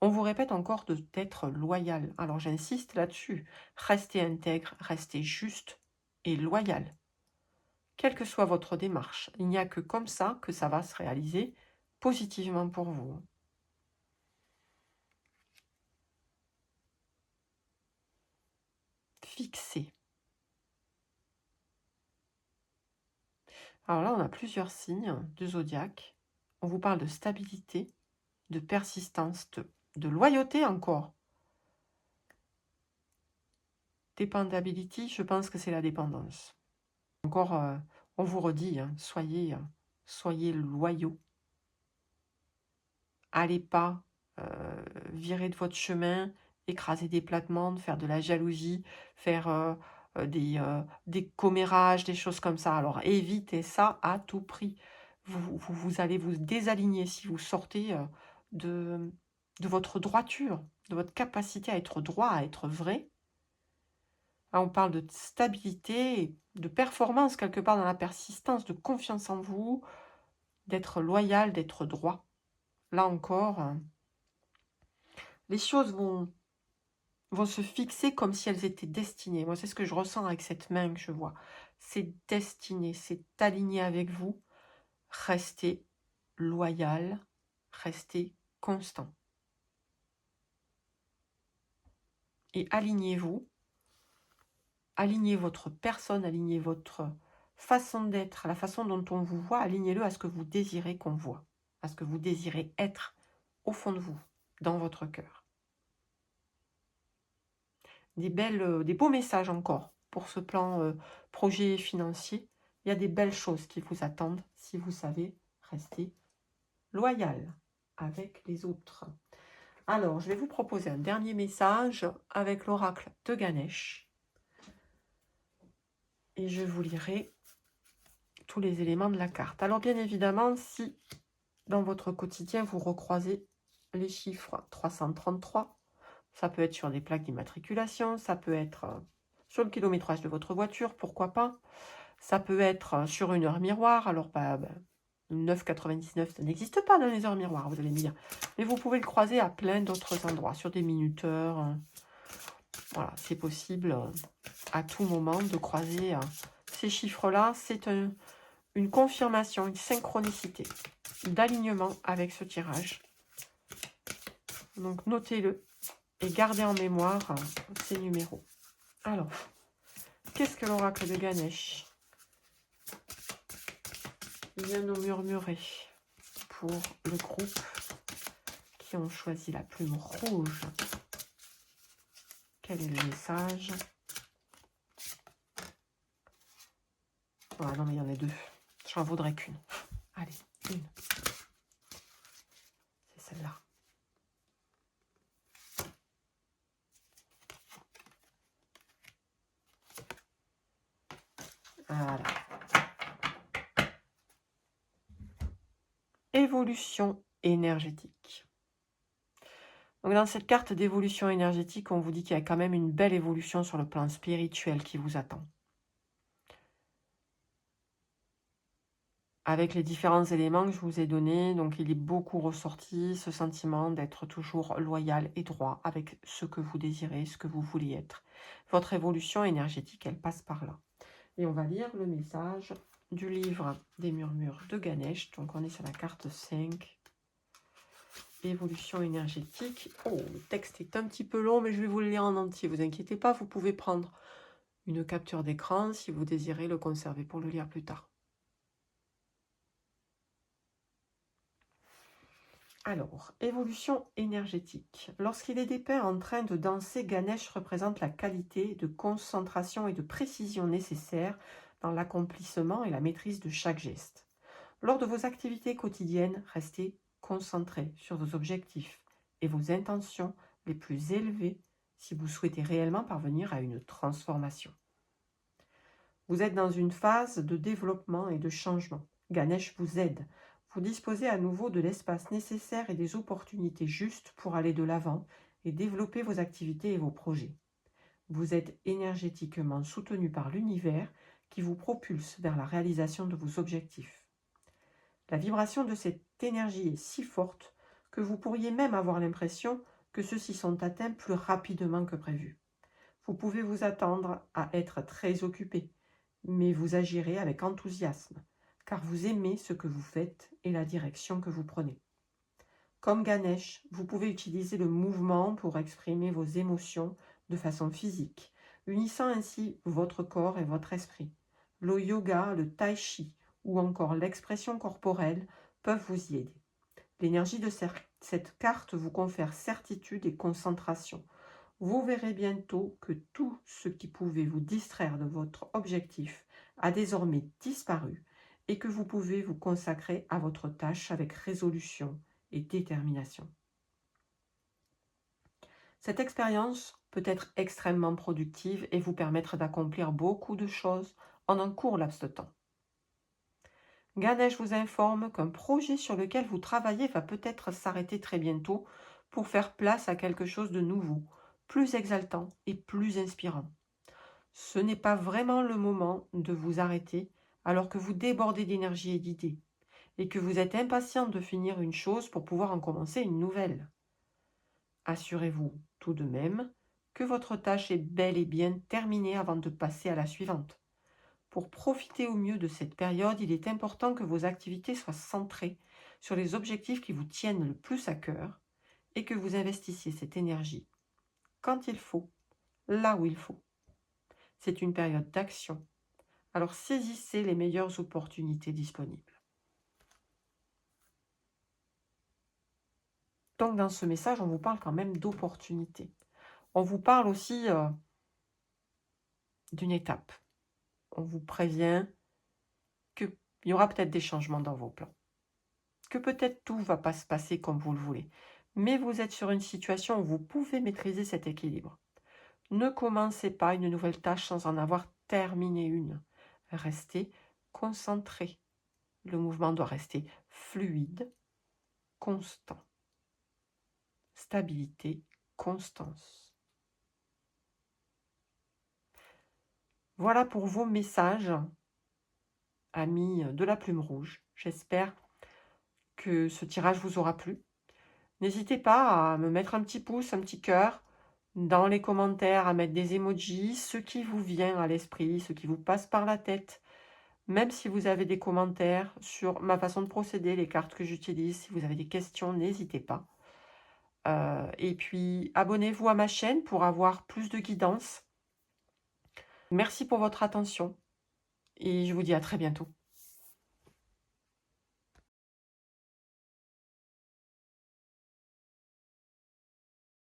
On vous répète encore d'être loyal. Alors j'insiste là-dessus. Restez intègre, restez juste et loyal. Quelle que soit votre démarche, il n'y a que comme ça que ça va se réaliser positivement pour vous. Fixez. Alors là, on a plusieurs signes du zodiaque. On vous parle de stabilité, de persistance, de loyauté encore. Dependability, je pense que c'est la dépendance. Encore, on vous redit, hein, soyez loyaux. Allez pas virer de votre chemin, écraser des plates-bandes, faire de la jalousie, faire des commérages, des choses comme ça. Alors évitez ça à tout prix. Vous allez vous désaligner si vous sortez de votre droiture, de votre capacité à être droit, à être vrai. Là, on parle de stabilité, de performance quelque part dans la persistance, de confiance en vous, d'être loyal, d'être droit. Là encore, les choses vont se fixer comme si elles étaient destinées. Moi, c'est ce que je ressens avec cette main que je vois. C'est destiné, c'est aligné avec vous. Restez loyal, restez constant. Et alignez-vous, alignez votre personne, alignez votre façon d'être, la façon dont on vous voit, alignez-le à ce que vous désirez qu'on voit, à ce que vous désirez être au fond de vous, dans votre cœur. Des beaux messages encore pour ce plan projet financier. Il y a des belles choses qui vous attendent si vous savez rester loyal avec les autres. Alors, je vais vous proposer un dernier message avec l'oracle de Ganesh. Et je vous lirai tous les éléments de la carte. Alors, bien évidemment, si dans votre quotidien, vous recroisez les chiffres 333, ça peut être sur des plaques d'immatriculation, ça peut être sur le kilométrage de votre voiture, pourquoi pas. Ça peut être sur une heure miroir, alors 9,99, ça n'existe pas dans les heures miroirs, vous allez me dire. Mais vous pouvez le croiser à plein d'autres endroits, sur des minuteurs. Voilà, c'est possible à tout moment de croiser ces chiffres-là. C'est une confirmation, une synchronicité d'alignement avec ce tirage. Donc notez-le et gardez en mémoire ces numéros. Alors, qu'est-ce que l'oracle de Ganesh vient nous murmurer pour le groupe qui ont choisi la plume rouge? Quel est le message? Ah non, mais il y en a deux. J'en voudrais qu'une. Allez, une. C'est celle-là. Voilà. Évolution énergétique. Donc dans cette carte d'évolution énergétique, on vous dit qu'il y a quand même une belle évolution sur le plan spirituel qui vous attend. Avec les différents éléments que je vous ai donnés, donc il est beaucoup ressorti ce sentiment d'être toujours loyal et droit avec ce que vous désirez, ce que vous voulez être. Votre évolution énergétique, elle passe par là. Et on va lire le message du livre des murmures de Ganesh. Donc on est sur la carte 5. Évolution énergétique. Oh, le texte est un petit peu long, mais je vais vous le lire en entier. Vous inquiétez pas, vous pouvez prendre une capture d'écran si vous désirez le conserver pour le lire plus tard. Alors, évolution énergétique. Lorsqu'il est dépeint en train de danser, Ganesh représente la qualité de concentration et de précision nécessaire dans l'accomplissement et la maîtrise de chaque geste. Lors de vos activités quotidiennes, restez concentrés sur vos objectifs et vos intentions les plus élevées si vous souhaitez réellement parvenir à une transformation. Vous êtes dans une phase de développement et de changement. Ganesh vous aide. Vous disposez à nouveau de l'espace nécessaire et des opportunités justes pour aller de l'avant et développer vos activités et vos projets. Vous êtes énergétiquement soutenu par l'univers qui vous propulse vers la réalisation de vos objectifs. La vibration de cette énergie est si forte que vous pourriez même avoir l'impression que ceux-ci sont atteints plus rapidement que prévu. Vous pouvez vous attendre à être très occupé, mais vous agirez avec enthousiasme, car vous aimez ce que vous faites et la direction que vous prenez. Comme Ganesh, vous pouvez utiliser le mouvement pour exprimer vos émotions de façon physique, unissant ainsi votre corps et votre esprit. Le yoga, le tai chi ou encore l'expression corporelle peuvent vous y aider. L'énergie de cette carte vous confère certitude et concentration. Vous verrez bientôt que tout ce qui pouvait vous distraire de votre objectif a désormais disparu et que vous pouvez vous consacrer à votre tâche avec résolution et détermination. Cette expérience peut être extrêmement productive et vous permettre d'accomplir beaucoup de choses en un court laps de temps. Ganesh vous informe qu'un projet sur lequel vous travaillez va peut-être s'arrêter très bientôt pour faire place à quelque chose de nouveau, plus exaltant et plus inspirant. Ce n'est pas vraiment le moment de vous arrêter alors que vous débordez d'énergie et d'idées et que vous êtes impatient de finir une chose pour pouvoir en commencer une nouvelle. Assurez-vous tout de même que votre tâche est bel et bien terminée avant de passer à la suivante. Pour profiter au mieux de cette période, il est important que vos activités soient centrées sur les objectifs qui vous tiennent le plus à cœur et que vous investissiez cette énergie quand il faut, là où il faut. C'est une période d'action. Alors saisissez les meilleures opportunités disponibles. Donc dans ce message, on vous parle quand même d'opportunités. On vous parle aussi d'une étape. On vous prévient qu'il y aura peut-être des changements dans vos plans. Que peut-être tout ne va pas se passer comme vous le voulez. Mais vous êtes sur une situation où vous pouvez maîtriser cet équilibre. Ne commencez pas une nouvelle tâche sans en avoir terminé une. Restez concentré. Le mouvement doit rester fluide, constant. Stabilité, constance. Voilà pour vos messages, amis de la plume rouge. J'espère que ce tirage vous aura plu. N'hésitez pas à me mettre un petit pouce, un petit cœur dans les commentaires, à mettre des emojis, ce qui vous vient à l'esprit, ce qui vous passe par la tête. Même si vous avez des commentaires sur ma façon de procéder, les cartes que j'utilise, si vous avez des questions, n'hésitez pas. Et puis, abonnez-vous à ma chaîne pour avoir plus de guidance. Merci pour votre attention et je vous dis à très bientôt.